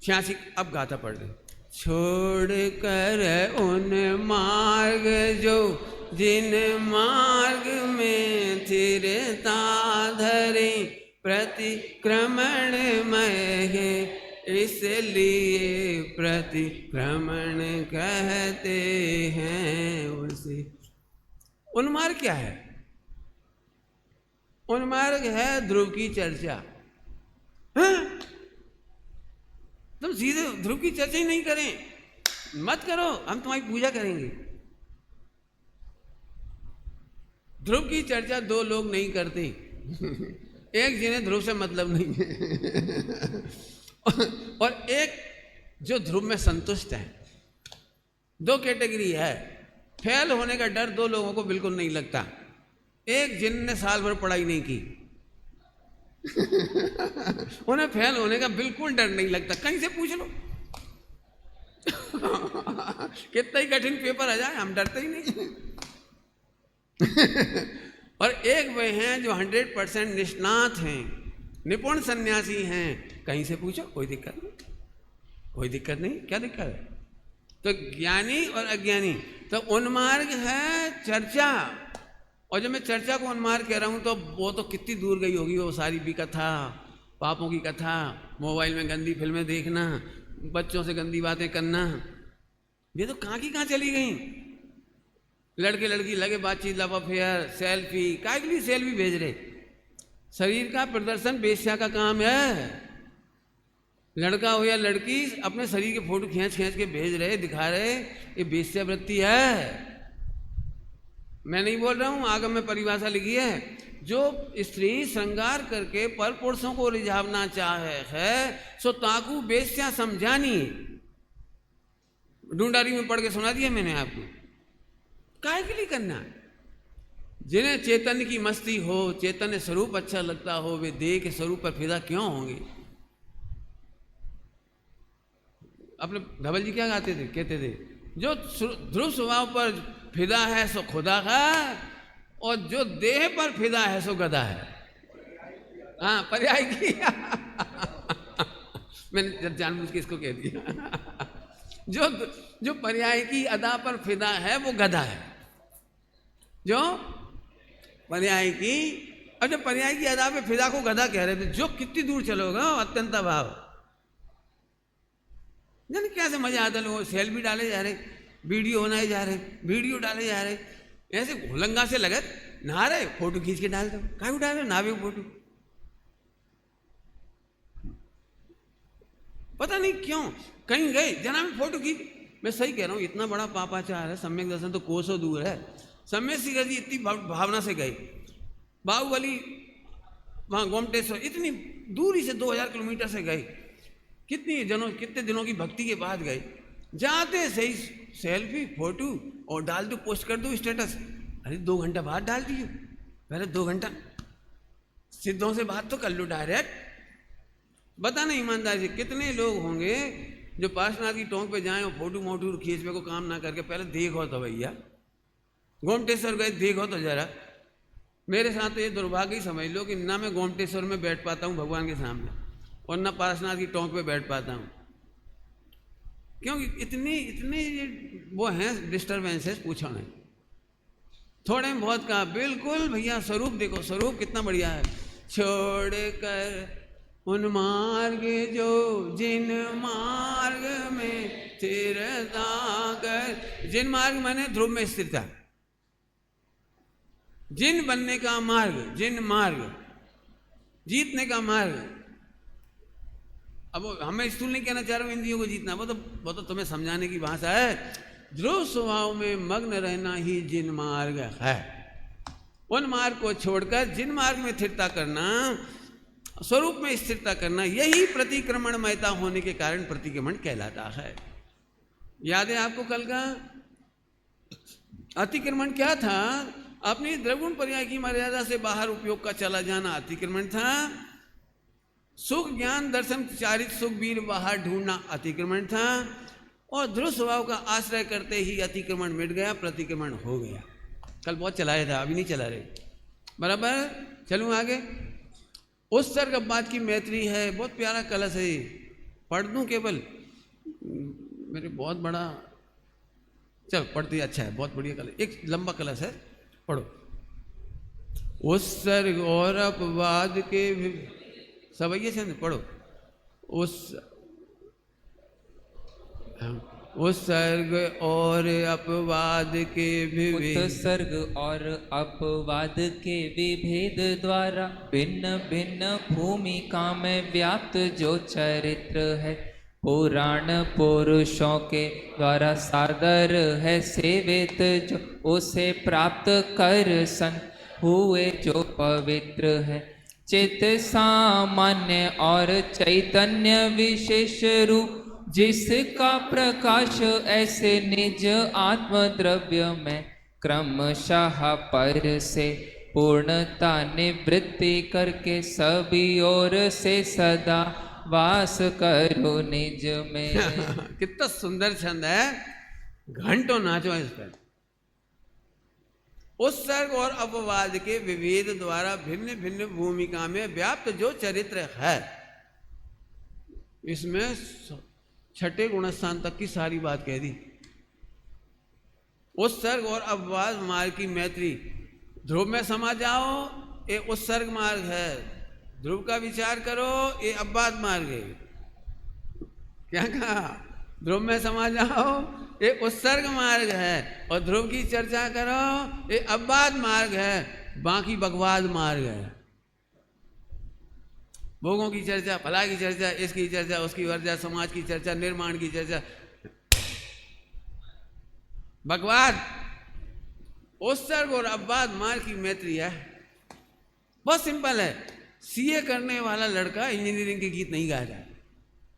86 अब गाथा पढ़ ले। छोड़ कर उन मार्ग जो जिन मार्ग में थिरता धरे प्रतिक्रमण है, इसलिए प्रतिक्रमण कहते हैं उसे। उन्मार्ग क्या है? उन्मार्ग है ध्रुव की चर्चा। हाँ? तुम सीधे ध्रुव की चर्चा ही नहीं करें, मत करो, हम तुम्हारी पूजा करेंगे। ध्रुव की चर्चा दो लोग नहीं करते, एक जिन्हें ध्रुव से मतलब नहीं है और एक जो ध्रुव में संतुष्ट है। दो कैटेगरी है। फेल होने का डर दो लोगों को बिल्कुल नहीं लगता। एक जिनने साल भर पढ़ाई नहीं की उन्हें फेल होने का बिल्कुल डर नहीं लगता, कहीं से पूछ लो कितना ही कठिन पेपर आ जाए, हम डरते ही नहीं और एक वे हैं जो 100% निष्णात हैं, निपुण सन्यासी हैं, कहीं से पूछो कोई दिक्कत नहीं, कोई दिक्कत नहीं। क्या दिक्कत है? तो ज्ञानी और अज्ञानी, तो उन्मार्ग है चर्चा। और जब मैं चर्चा को उन्मार्ग कह रहा हूं तो वो तो कितनी दूर गई होगी, वो सारी भी कथा, पापों की कथा, मोबाइल में गंदी फिल्में देखना, बच्चों से गंदी बातें करना, ये तो कहाँ की कहाँ चली गई। लड़के लड़की लगे बातचीत, लव अफेयर, सेल्फी, काय के लिए सेल्फी भेज रहे? शरीर का प्रदर्शन बेश्या का काम है। लड़का हो या लड़की अपने शरीर के फोटो खींच खींच के भेज रहे, दिखा रहे, ये बेश्या वृत्ति है। मैं नहीं बोल रहा हूं, आगम में परिभाषा लिखी है, जो स्त्री श्रृंगार करके पर पुरुषों को रिझावना चाहे है सो ताकू बेश्या समझानी। ढूंढारी में पढ़ के सुना दिया मैंने आपको। काहे के लिए करना? जिन्हें चैतन्य की मस्ती हो, चैतन्य स्वरूप अच्छा लगता हो, वे देह के स्वरूप पर फिदा क्यों होंगे? अपने धवल जी क्या गाते थे, कहते थे, जो ध्रुव स्वभाव पर फिदा है सो खुदा का, और जो देह पर फिदा है सो गधा है। हाँ, पर्याय की मैंने जानबूझ के इसको कह दिया जो पर्याय की अदा पर फिदा है वो गधा है। जो पर्याय की, और जो पर्याय की अदा पे फिदा को गधा कह रहे थे, जो कितनी दूर चलोगा अत्यंत भाव। जाने कैसे मजा आता, लोग सेल्फी डाले जा रहे, वीडियो बनाए जा रहे, वीडियो डाले जा रहे, ऐसे घोलंगा से लगे नहा रहे, फोटो खींच के डाल दो। कहाँ डाल रहे? नहावे फोटो, पता नहीं क्यों कहीं गए जना में फोटो खींच। मैं सही कह रहा हूँ, इतना बड़ा पापाचार है, सम्यक दर्शन तो कोसों दूर है। सम्यक शिखर जी इतनी भावना से गए, बाहुबली वहाँ गोमटेश्वर इतनी दूरी से 2000 किलोमीटर से गए, कितने दिनों की भक्ति के बाद गए, जाते सही सेल्फी फोटो और डाल दो, पोस्ट कर दो स्टेटस। अरे 2 घंटा बाद डाल दियो, पहले 2 घंटा सिद्धों से बात तो कर लो डायरेक्ट। बता नहीं ईमानदारी से कितने लोग होंगे जो पार्श्वनाथ की टोंक पे जाएं और फोटो मोटू खींचने को काम ना करके पहले देखो तो भैया, गोमटेश्वर गए देखो तो जरा। मेरे साथ तो ये दुर्भाग्य ही समझ लो कि ना मैं गोमटेश्वर में बैठ पाता हूँ भगवान के सामने, और ना पार्श्वनाथ की टोंक पे बैठ पाता हूँ, क्योंकि इतने वो हैं डिस्टर्बेंसेस, पूछो नहीं। थोड़े में बहुत कहा, बिल्कुल भैया स्वरूप देखो, स्वरूप कितना बढ़िया है। छोड़ कर उन मार्ग जो जिन मार्ग में स्थिरता कर, जिन मार्ग माने ध्रुव में स्थिरता, जिन बनने का मार्ग, जिन मार्ग, जीतने का मार्ग। अब हमें स्थूल नहीं कहना चाह रहा हूं इंद्रियों को जीतना, वो तो तुम्हें समझाने की भाषा है। ध्रुव स्वभाव में मग्न रहना ही जिन मार्ग है। उन मार्ग को छोड़कर जिन मार्ग में स्थिरता करना, स्वरूप में स्थिरता करना, यही प्रतिक्रमणमयता होने के कारण प्रतिक्रमण कहलाता है। याद है आपको कल का अतिक्रमण क्या था? अपनी द्रवगुण पर्याय की मर्यादा से बाहर उपयोग का चला जाना अतिक्रमण था। सुख ज्ञान दर्शन चारित सुख वीर बाहर ढूंढना अतिक्रमण था। और ध्रुव स्वभाव का आश्रय करते ही अतिक्रमण मिट गया, प्रतिक्रमण हो गया। कल बहुत चलाया था, अभी नहीं चला रहे, बराबर। चलूं आगे। उत्सर्ग अब्बाद की मैत्री है। बहुत प्यारा कलश है, पढ़ दूं केवल, मेरे बहुत बड़ा, चल पढ़ती, अच्छा है, बहुत बढ़िया कलश, एक लंबा कलश है, पढ़ो। उत्सर्ग और अपवाद के सवैये से पढ़ो। उत्सर्ग और अपवाद के विभेद, उत्सर्ग और अपवाद के विभेद द्वारा भिन्न भिन्न भूमिका में व्याप्त जो चरित्र है, पुराण पुरुषों के द्वारा सादर है सेवित, जो उसे प्राप्त कर संत हुए जो पवित्र है। चित्त सामान्य और चैतन्य विशेष रूप, जिसका प्रकाश ऐसे निज आत्मद्रव्य में क्रमशः पर से पूर्णता निवृत्ति करके सभी ओर से सदा वास करो निज में। कितना सुंदर छंद है, घंटों नाचो इस पर। उत्सर्ग और अपवाद के विभेद द्वारा भिन्न भिन्न भूमिका में व्याप्त जो चरित्र है, इसमें छठे गुणस्थान तक की सारी बात कह दी। उत्सर्ग और अपवाद मार्ग की मैत्री, ध्रुव में समा जाओ, ये उत्सर्ग मार्ग है, ध्रुव का विचार करो, ये अपवाद मार्ग है। क्या कहा? ध्रुव में समा जाओ, ये उत्सर्ग मार्ग है, और ध्रुव की चर्चा करो, ये अपवाद मार्ग है, बाकी बकवाद मार्ग है। भोगों की चर्चा, फला की चर्चा, इसकी चर्चा, उसकी वर्जा, समाज की चर्चा, निर्माण की चर्चा, बकवाद। उत्सर्ग और अपवाद मार्ग की मैत्री है, बहुत सिंपल है। सीए करने वाला लड़का इंजीनियरिंग के गीत नहीं गाएगा,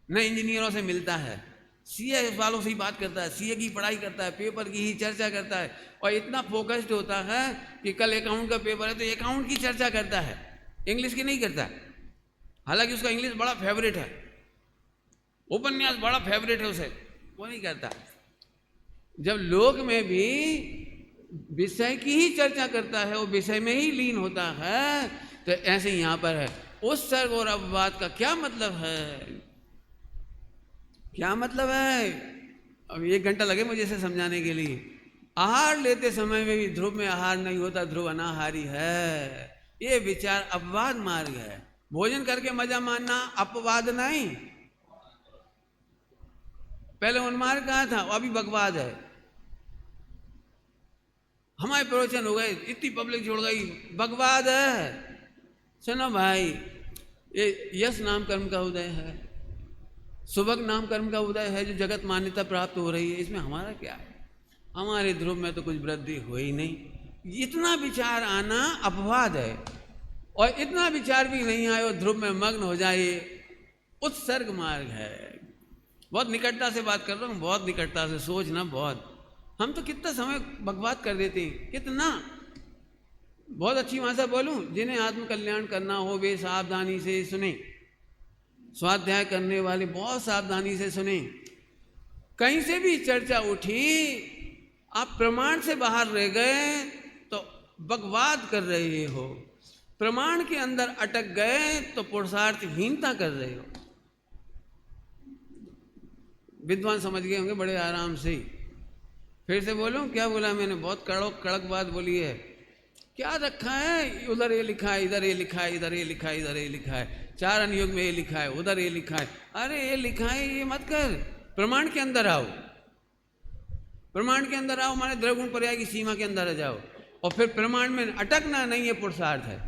न इंजीनियरों से मिलता है, सीए वालों से ही बात करता है, सीए की पढ़ाई करता है, पेपर की ही चर्चा करता है, और इतना फोकस्ड होता है कि कल अकाउंट का पेपर है तो अकाउंट की चर्चा करता है, इंग्लिश की नहीं करता। हालांकि उसका इंग्लिश बड़ा फेवरेट है, उपन्यास बड़ा फेवरेट है उसे, वो नहीं करता। जब लोक में भी विषय की ही चर्चा करता है, वो विषय में ही लीन होता है, तो ऐसे ही यहां पर है। उत्सर्ग और अपवाद का क्या मतलब है? क्या मतलब है? अब 1 घंटा लगे मुझे इसे समझाने के लिए। आहार लेते समय में भी ध्रुव में आहार नहीं होता, ध्रुव अनाहारी है, ये विचार अपवाद मार्ग है। भोजन करके मजा मानना अपवाद नहीं, पहले उन्मार्ग कहा था, अभी बकवाद है। हमारे प्रवचन हो गए, इतनी पब्लिक जुड़ गई, बकवाद है। सुनो भाई, ये यश नाम कर्म का उदय है, सुभग नाम कर्म का उदय है, जो जगत मान्यता प्राप्त हो रही है, इसमें हमारा क्या है? हमारे ध्रुव में तो कुछ वृद्धि हो ही नहीं। इतना विचार आना अपवाद है, और इतना विचार भी नहीं आए और ध्रुव में मग्न हो जाए, उत्सर्ग मार्ग है। बहुत निकटता से बात कर रहा हूँ, बहुत निकटता से, सोचना बहुत। हम तो कितना समय बकवाद कर देते हैं, कितना। बहुत अच्छी भाषा बोलूं, जिन्हें आत्म कल्याण करना हो वे सावधानी से सुने, स्वाध्याय करने वाले बहुत सावधानी से सुने। कहीं से भी चर्चा उठी, आप प्रमाण से बाहर रह गए तो बकवाद कर रहे हो, प्रमाण के अंदर अटक गए तो पुरुषार्थहीनता कर रहे हो। विद्वान समझ गए होंगे बड़े आराम से। फिर से बोलूं, क्या बोला मैंने? बहुत कड़क बात बोली है। क्या रखा है? उधर ये लिखा है, इधर ये लिखा है, इधर ये लिखा है, इधर ये लिखा है, 4 अनुयोग में ये लिखा है, उधर ये लिखा है। अरे ये लिखा है, ये मत कर, प्रमाण के अंदर आओ, प्रमाण के अंदर आओ, माने द्रव्यगुण पर्याय की सीमा के अंदर आ जाओ। और फिर प्रमाण में अटकना नहीं, ये पुरुषार्थ है।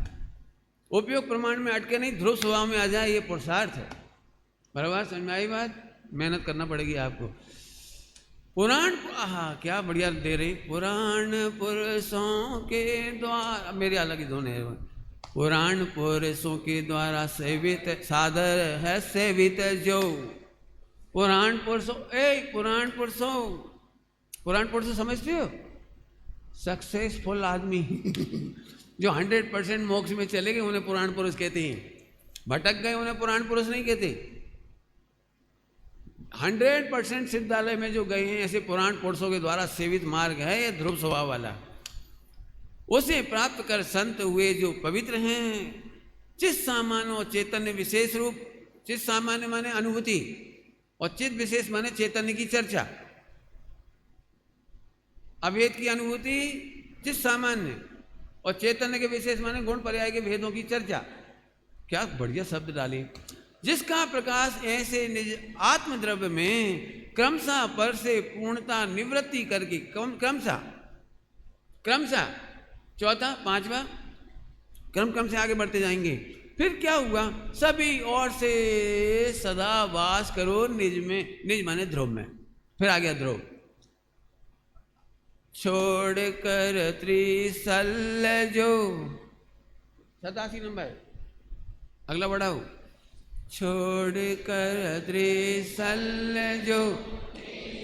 उपयोग प्रमाण में अटके नहीं, ध्रुव स्वभाव में आ जाए, ये पुरुषार्थ है। बराबर समझ में आई बात? मेहनत करना पड़ेगी आपको। पुराण, क्या बढ़िया दे रही, पुराण पुरुषों के द्वारा, मेरे अलग ही दोनों है। पुराण पुरुषों के द्वारा सेवित सादर है सेवित जो, पुराण पुरुषों, पुराण पुरुषों, पुराण पुरुष समझते हो? सक्सेसफुल आदमी जो 100% मोक्ष में चले गए उन्हें पुराण पुरुष कहते हैं। भटक गए उन्हें पुराण पुरुष नहीं कहते। 100% सिद्धालय में जो गए हैं, ऐसे पुराण पुरुषों के द्वारा सेवित मार्ग है, ये ध्रुव स्वभाव वाला। उसे प्राप्त कर संत हुए जो पवित्र हैं, चित सामान्य और चैतन्य विशेष रूप। चित सामान्य माने अनुभूति और चित विशेष माने चैतन्य की चर्चा। अभेद की अनुभूति चित सामान्य और चैतन्य के विशेष माने गुण पर्याय के भेदों की चर्चा। क्या बढ़िया शब्द डाले। जिसका प्रकाश ऐसे निज आत्मद्रव्य में क्रमशः पर से पूर्णता निवृत्ति करके क्रमशः चौथा पांचवा क्रम से आगे बढ़ते जाएंगे। फिर क्या हुआ, सभी ओर से सदा वास करो निज में। निज माने ध्रुव में। फिर आ गया ध्रुव। छोड़ कर त्रिसल जो 87 नंबर अगला बढ़ाओ। छोड़ कर त्रिसल जो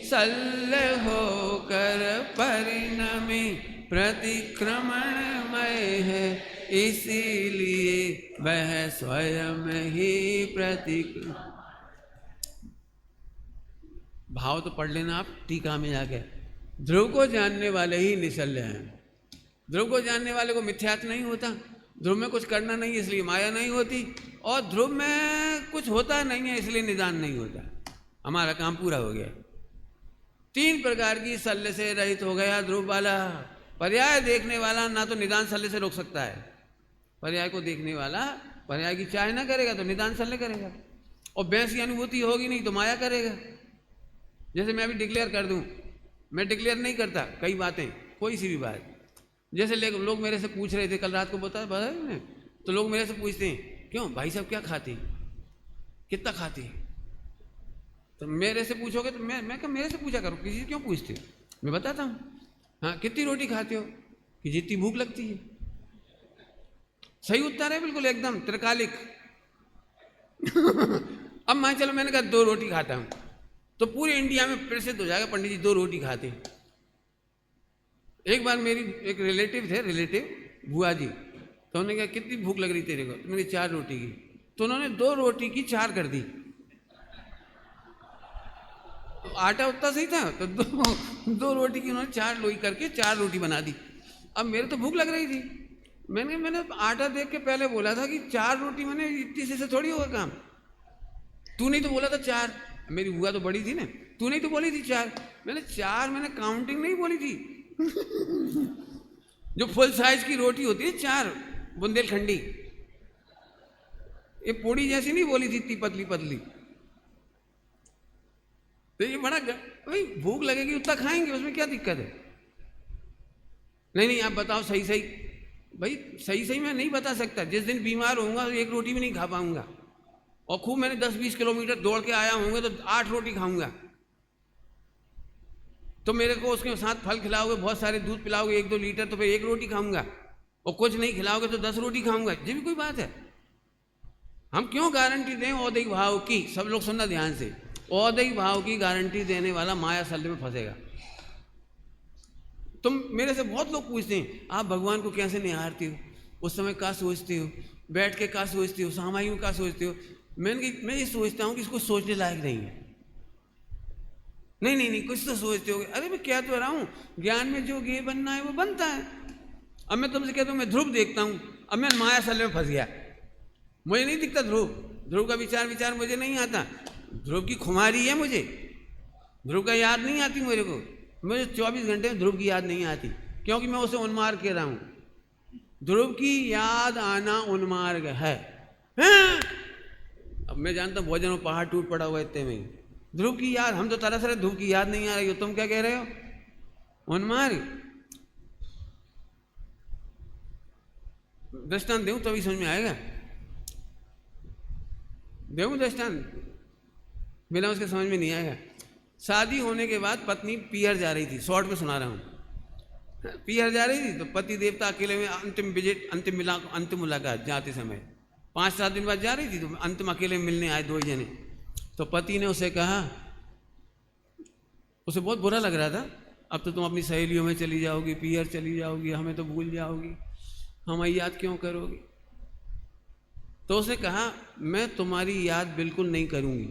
सल हो कर परिणमी प्रतिक्रमणमय है, इसीलिए वह स्वयं ही प्रतिक्रमण। भाव तो पढ़ लेना आप टीका में जाके। ध्रुव को जानने वाले ही निश्चल्य हैं। ध्रुव को जानने वाले को मिथ्यात्व नहीं होता। ध्रुव में कुछ करना नहीं इसलिए माया नहीं होती, और ध्रुव में कुछ होता नहीं है इसलिए निदान नहीं होता। हमारा काम पूरा हो गया। 3 प्रकार की शल्य से रहित हो गया ध्रुव वाला। पर्याय देखने वाला ना तो निदान शल्य से रोक सकता है। पर्याय को देखने वाला पर्याय की चाह ना करेगा तो निदान शल्य करेगा, और भैंस की अनुभूति होगी नहीं तो माया करेगा। जैसे मैं अभी डिक्लेयर कर दूं, मैं डिक्लेयर नहीं करता कई बातें, कोई सी भी बात। जैसे लोग मेरे से पूछ रहे थे कल रात को, बताया ना, तो लोग मेरे से पूछते हैं क्यों भाई साहब क्या खाते, कितना खाते। तो मेरे से पूछोगे तो मैं क्या मेरे से पूछा करो, किसी से क्यों पूछते हो, मैं बताता हूँ। हाँ, कितनी रोटी खाते हो, कि जितनी भूख लगती है। सही उत्तर है बिल्कुल एकदम त्रिकालिक। अब मान चलो मैंने कहा 2 रोटी खाता हूँ, तो पूरे इंडिया में प्रसिद्ध हो जाएगा पंडित जी 2 रोटी खाते। एक बार मेरी एक रिलेटिव बुआ जी, तो उन्होंने कहा कितनी भूख लग रही तेरे को, तो मैंने 4 रोटी की, तो उन्होंने 2 रोटी की 4 कर दी। तो आटा उतना सही था, तो 2 रोटी की उन्होंने 4 लोई करके 4 रोटी बना दी। अब मेरे तो भूख लग रही थी, मैंने आटा देख के पहले बोला था कि 4 रोटी, मैंने इतनी से थोड़ी होगा काम। तू नहीं तो बोला था 4, मेरी बुआ तो बड़ी थी ना, तू नहीं तो बोली थी 4, मैंने 4, मैंने काउंटिंग नहीं बोली थी। जो फुल साइज की रोटी होती है 4 बुंदेलखंडी, ये पूड़ी जैसी नहीं बोली थी, इतनी पतली पतली। तो ये बड़ा भाई भूख लगेगी उतना खाएंगे, उसमें क्या दिक्कत है। नहीं आप बताओ सही भाई, सही मैं नहीं बता सकता। जिस दिन बीमार होऊंगा तो 1 रोटी भी नहीं खा पाऊंगा, और खूब मैंने 10-20 किलोमीटर दौड़ के आया होंगे तो 8 रोटी खाऊंगा। तो मेरे को उसके साथ फल खिलाओगे, बहुत सारे दूध पिलाओगे 1-2 लीटर, तो फिर 1 रोटी खाऊंगा, और कुछ नहीं खिलाओगे तो 10 रोटी खाऊंगा। ये भी कोई बात है। हम क्यों गारंटी दें औदैहिक भाव की। सब लोग सुनना ध्यान से, औदैहिक भाव की गारंटी देने वाला माया शल्य में फंसेगा। तुम मेरे से बहुत लोग पूछते हैं आप भगवान को कैसे निहारते हो, उस समय क्या सोचते हो, बैठ के क्या सोचते हो, सामायिक क्या सोचते हो। मैं ये सोचता हूँ कि इसको सोचने लायक नहीं है। नहीं कुछ तो सोचते हो। अरे मैं क्या तो रहा हूँ, ज्ञान में जो ये बनना है वो बनता है। अब मैं तुमसे कहता हूँ मैं ध्रुव देखता हूँ, अब मैं माया शल्य में फंस गया, मुझे नहीं दिखता ध्रुव का विचार मुझे नहीं आता। ध्रुव की खुमारी है मुझे, ध्रुव का याद नहीं आती मेरे को। मुझे 24 घंटे में ध्रुव की याद नहीं आती, क्योंकि मैं उसे उन्मार्ग कह रहा हूँ। ध्रुव की याद आना उन्मार्ग है। अब मैं जानता हूँ भोजन में पहाड़ टूट पड़ा हुआ इतने में। ध्रुव की याद, हम तो तरस रहे ध्रुव की याद नहीं आ रही हो, तुम क्या कह रहे हो, उन्मार्ग। दृष्टांत दूं तभी समझ में आएगा। दूं दृष्टांत, बिना उसके समझ में नहीं आएगा। शादी होने के बाद पत्नी पीहर जा रही थी, शॉर्ट में सुना रहा हूँ। पीहर जा रही थी तो पति देवता अकेले में अंतिम मुलाकात जाते समय 5-7 दिन बाद जा रही थी, तो अंतिम अकेले मिलने आए 2 जने। तो पति ने उसे कहा, उसे बहुत बुरा लग रहा था, अब तो तुम अपनी सहेलियों में चली जाओगी, पीहर चली जाओगी, हमें तो भूल जाओगी, हमें याद क्यों करोगी। तो उसने कहा मैं तुम्हारी याद बिल्कुल नहीं करूंगी।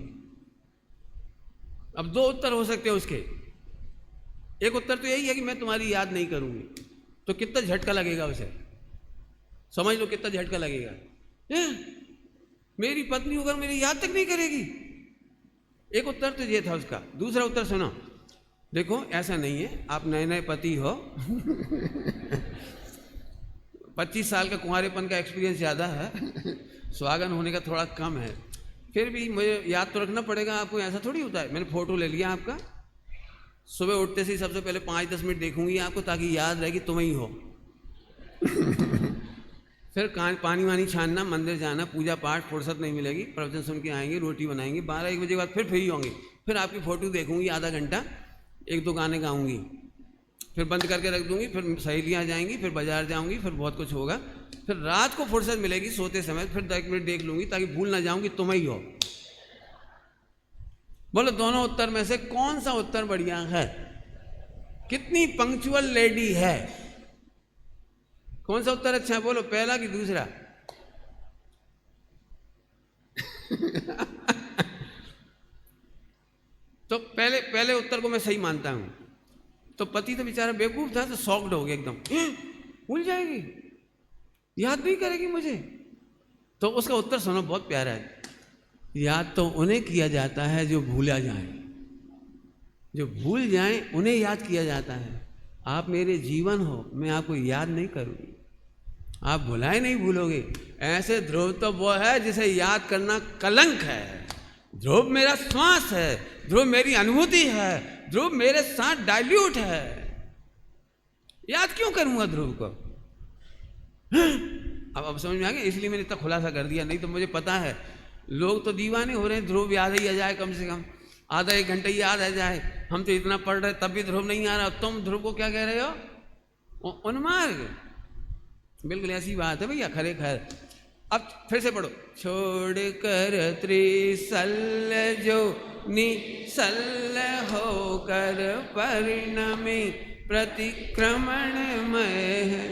अब 2 उत्तर हो सकते हैं उसके। एक उत्तर तो यही है कि मैं तुम्हारी याद नहीं करूंगी, तो कितना झटका लगेगा उसे, समझ लो कितना झटका लगेगा। मेरी पत्नी होकर मेरी याद तक नहीं करेगी। एक उत्तर तो ये था उसका। दूसरा उत्तर सुनो, देखो ऐसा नहीं है, आप नए नए पति हो 25 साल का कुंवारेपन का एक्सपीरियंस ज़्यादा है, सुहागन होने का थोड़ा कम है, फिर भी मुझे याद तो रखना पड़ेगा आपको। ऐसा थोड़ी होता है। मैंने फ़ोटो ले लिया आपका, सुबह उठते से ही सबसे पहले 5-10 मिनट देखूंगी आपको, ताकि याद रहेगी तुम ही हो। फिर पानी वानी छानना, मंदिर जाना, पूजा पाठ, फुर्सत नहीं मिलेगी, प्रवचन सुन के आएंगे, रोटी बनाएंगे, 12-1 बजे के बाद फिर फ्री होंगे, फिर आपकी फ़ोटो देखूंगी आधा घंटा, 1-2 गाने गाऊंगी, फिर बंद करके रख दूंगी, फिर सहेलियाँ जाएंगी, फिर बाजार जाऊंगी, फिर बहुत कुछ होगा, फिर रात को फुर्सत मिलेगी सोते समय, फिर 1 मिनट देख लूंगी ताकि भूल ना जाऊंगी तुम ही हो। बोलो दोनों उत्तर में से कौन सा उत्तर बढ़िया है? कितनी पंक्चुअल लेडी है? कौन सा उत्तर अच्छा है? बोलो, पहला कि दूसरा? तो पहले उत्तर को मैं सही मानता हूं। तो पति तो बेचारा बेवकूफ था, तो शॉक्ड हो गया एकदम, भूल जाएगी, याद नहीं करेगी मुझे। तो उसका उत्तर सुनो, बहुत प्यारा है। याद तो उन्हें किया जाता है जो भूला जाए, जो भूल जाए उन्हें याद किया जाता है। आप मेरे जीवन हो, मैं आपको याद नहीं करूंगी, आप भुलाए नहीं भूलोगे। ऐसे ध्रुव तो वो है जिसे याद करना कलंक है। ध्रुव मेरा श्वास है, ध्रुव मेरी अनुभूति है, ध्रुव मेरे साथ डाइल्यूट है। याद क्यों करूंगा ध्रुव को? अब समझ में आ गया, इसलिए मैंने इतना खुलासा कर दिया। नहीं तो मुझे पता है लोग तो दीवाने हो रहे हैं, ध्रुव याद ही आ जाए, कम से कम आधा 1 घंटा याद आ जाए। हम तो इतना पढ़ रहे तब भी ध्रुव नहीं आ रहा, तुम ध्रुव को क्या कह रहे हो? उन्मार्ग। बिल्कुल ऐसी बात है भैया, खरे खैर। अब फिर से पढ़ो। छोड़ कर त्रिसल जो निसल होकर परिणमे प्रतिक्रमणमय है।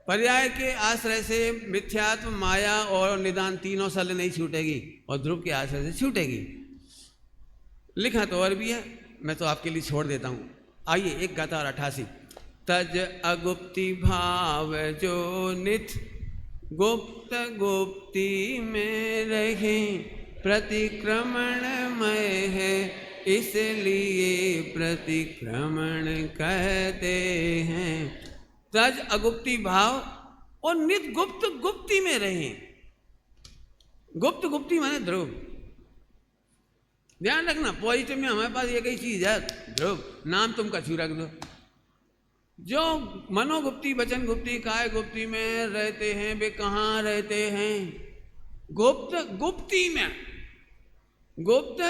पर्याय के आश्रय से मिथ्यात्व, माया और निदान तीनों सल नहीं छूटेगी, और ध्रुव के आश्रय से छूटेगी। लिखा तो और भी है, मैं तो आपके लिए छोड़ देता हूं। आइए, 1 गाथा और 88। तज अगुप्ति भाव जो नित गुप्त गुप्ति में रहे, प्रतिक्रमणमय है, इसलिए प्रतिक्रमण कहते हैं। तज अगुप्ति भाव और नित गुप्त गुप्ति में रहे। गुप्त गुप्ति माने ध्रुव। ध्यान रखना, पॉजिटिव में हमारे पास एक ही चीज है, ध्रुव। नाम तुम कछु रख दो। जो मनोगुप्ती, वचन गुप्ती, काय गुप्ती में रहते हैं, वे कहाँ रहते हैं? गुप्त गुप्ती में। गुप्त,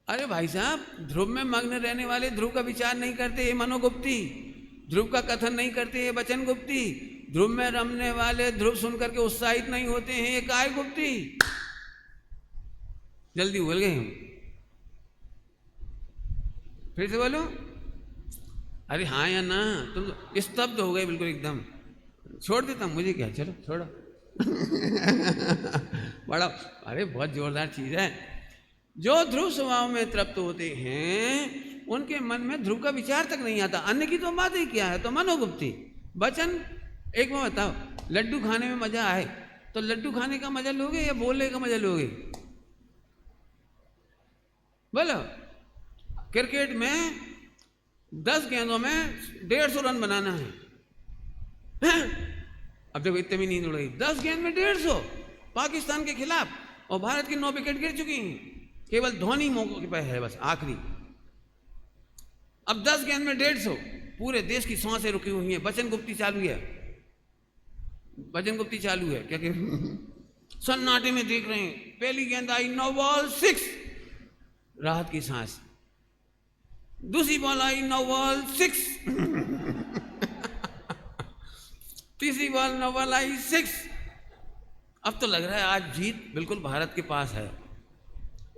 अरे भाई साहब, ध्रुव में मग्न रहने वाले ध्रुव का विचार नहीं करते, ये मनोगुप्ती। ध्रुव का कथन नहीं करते, ये वचन गुप्ती। ध्रुव में रमने वाले ध्रुव सुनकर के उत्साहित नहीं होते हैं, ये काय गुप्ती। जल्दी बोल गए हम, फिर से बोलो। अरे हाँ या ना? तुम तो स्तब्ध हो गए बिल्कुल एकदम। छोड़ देता हूँ, मुझे क्या, चलो छोड़ो। बड़ा, अरे बहुत जोरदार चीज है। जो ध्रुव स्वभाव में तृप्त होते हैं उनके मन में ध्रुव का विचार तक नहीं आता। अन्य की तो बात ही क्या है, तो मनोगुप्ती। वचन, एक बार बताओ, लड्डू खाने में मजा आए तो लड्डू खाने का मजा लोगे या बोलने का मजा लोगे? बोलो। क्रिकेट में 10 गेंदों में 150 रन बनाना है। अब देखो, इतने भी नींद उड़ गई। 10 गेंद में 150 पाकिस्तान के खिलाफ, और भारत की 9 विकेट गिर चुकी हैं, केवल धोनी मौके पर है बस आखिरी। अब 10 गेंद में 150, पूरे देश की सांसें रुकी हुई हैं। वचन गुप्ती चालू है, वचन गुप्ती चालू है। क्या सन्नाटे में देख रहे हैं, पहली गेंद आई, 9 बॉल 6, राहत की सांस। दूसरी बॉल आई, 9 बॉल 6। तीसरी बॉल 9 बॉल आई 6। अब तो लग रहा है आज जीत बिल्कुल भारत के पास है।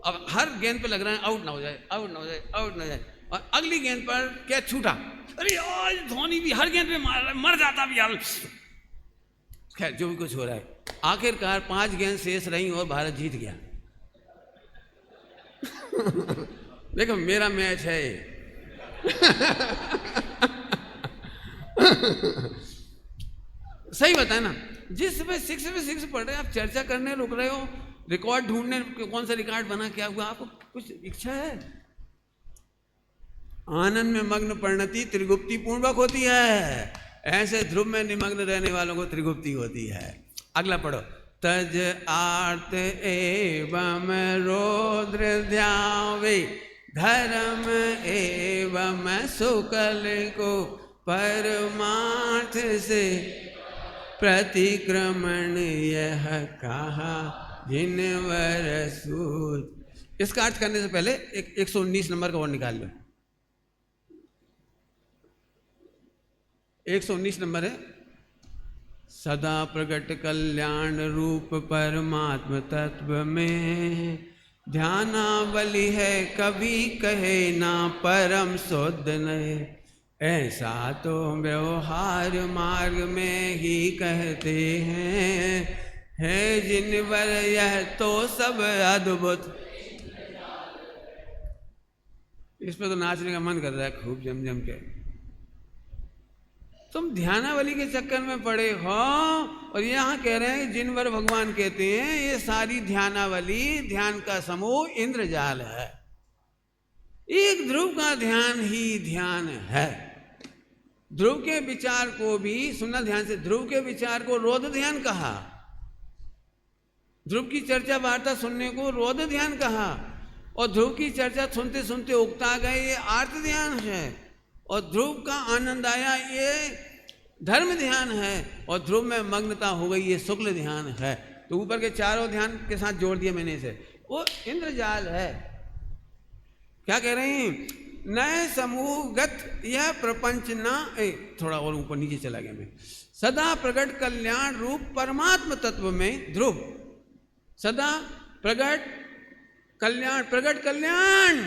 अब हर गेंद पे लग रहा है आउट ना हो जाए, आउट ना हो जाए, आउट ना हो जाए। और अगली गेंद पर क्या छूटा, अरे आज धोनी भी हर गेंद पे मर जाता भी यार। खैर, जो भी कुछ हो रहा है, आखिरकार 5 गेंद शेष रही और भारत जीत गया। देखो, मेरा मैच है। सही बताया ना, जिस समय 6 पढ़ रहे हैं आप चर्चा करने रुक रहे हो, रिकॉर्ड ढूंढने, कौन सा रिकॉर्ड बना, क्या हुआ, आपको कुछ इच्छा है? आनंद में मग्न परिणति त्रिगुप्ति पूर्वक होती है, ऐसे ध्रुव में निमग्न रहने वालों को त्रिगुप्ति होती है। अगला पढ़ो। तज आर्त एवं रौद्र ध्यावे धर्म एवं शुक्ल को परमार्थ से प्रतिक्रमण यह कहा जिनवर सूत। इसका अर्थ करने से पहले 119 नंबर का और निकाल लो। 119 नंबर है, सदा प्रकट कल्याण रूप परमात्म तत्व में ध्यानावली है कभी कहे ना परम शुद्ध नहीं, ऐसा तो व्यवहार मार्ग में ही कहते हैं, है जिनवर यह तो सब अद्भुत। इस पे तो नाचने का मन कर रहा है खूब जम जम के। तुम ध्यानावली के चक्कर में पड़े हो और यहाँ कह रहे हैं जिनवर भगवान कहते हैं ये सारी ध्यानावली, ध्यान का समूह इंद्रजाल है। एक ध्रुव का ध्यान ही ध्यान है। ध्रुव के विचार को भी सुनना ध्यान से, ध्रुव के विचार को रोध ध्यान कहा, ध्रुव की चर्चा वार्ता सुनने को रोध ध्यान कहा, और ध्रुव की चर्चा सुनते सुनते उगता गए ये आर्त ध्यान है, और ध्रुव का आनंद आया ये धर्म ध्यान है, और ध्रुव में मग्नता हो गई ये शुक्ल ध्यान है। तो ऊपर के चारों ध्यान के साथ जोड़ दिया मैंने इसे, वो इंद्रजाल है। क्या कह रहे हैं? नए समूहगत यह प्रपंच ना, थोड़ा और ऊपर नीचे चला गया मैं। सदा प्रकट कल्याण रूप परमात्म तत्व में ध्रुव, सदा प्रकट कल्याण, प्रकट कल्याण,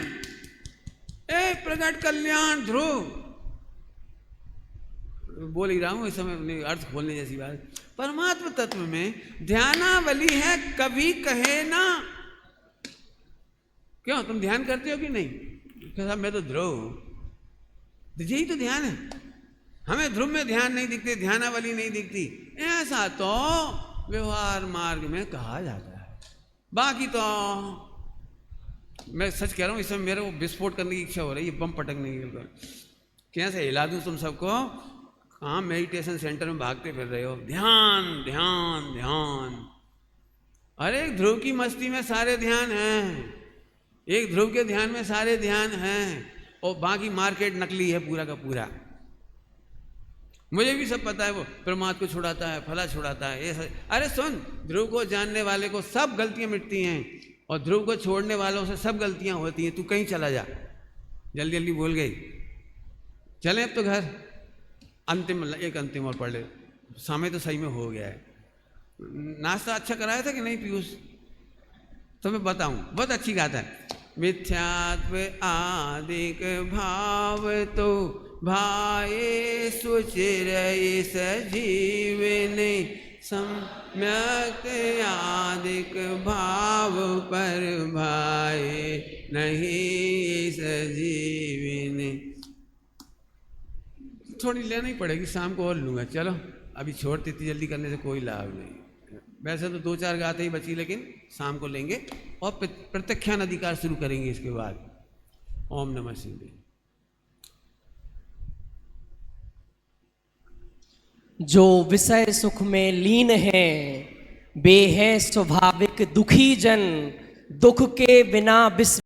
प्रकट कल्याण ध्रुव बोल ही रहा हूं इस समय, अर्थ खोलने जैसी बात। परमात्म तत्व में ध्यानावली है कभी कहे ना। क्यों तुम ध्यान करते हो कि नहीं? साहब मैं तो ध्रुव, यही तो ध्यान है। हमें ध्रुव में ध्यान नहीं दिखती, ध्यानावली नहीं दिखती, ऐसा तो व्यवहार मार्ग में कहा जाता है। बाकी तो मैं सच कह रहा हूँ, इस समय मेरे को विस्फोट करने की इच्छा हो रही है, बम पटकने की। बिल्कुल कैसे हिला दूँ तुम सबको? कहाँ मेडिटेशन सेंटर में भागते फिर रहे हो, ध्यान ध्यान ध्यान। अरे एक ध्रुव की मस्ती में सारे ध्यान हैं, एक ध्रुव के ध्यान में सारे ध्यान हैं, और बाकी मार्केट नकली है पूरा का पूरा। मुझे भी सब पता है, वो परमात्मा को छुड़ाता है, फला छुड़ाता है, ये अरे सुन, ध्रुव को जानने वाले को सब गलतियां मिटती हैं, और ध्रुव को छोड़ने वालों से सब गलतियां होती हैं। तू कहीं चला जा, जल्दी जल्दी बोल गई। चलें अब तो घर। एक अंतिम और पढ़ ले, समय तो सही में हो गया है। नाश्ता अच्छा कराया था कि नहीं पीयूष? तो मैं बताऊं, बहुत अच्छी गाता है। मिथ्यात्व आदिक भाव तो भाए सुचिर सजीवने, सम्यक आदिक भाव पर भाए नहीं सजीवने। थोड़ी लेनी पड़ेगी, शाम को और लूँगा। चलो अभी छोड़ते, इतनी जल्दी करने से कोई लाभ नहीं। वैसे तो 2-4 गाते ही बची, लेकिन शाम को लेंगे और प्रत्याख्यान अधिकार शुरू करेंगे इसके बाद। ओम नमः शिवाय। जो विषय सुख में लीन है, वे है स्वाभाविक दुखी जन, दुख के बिना विश्व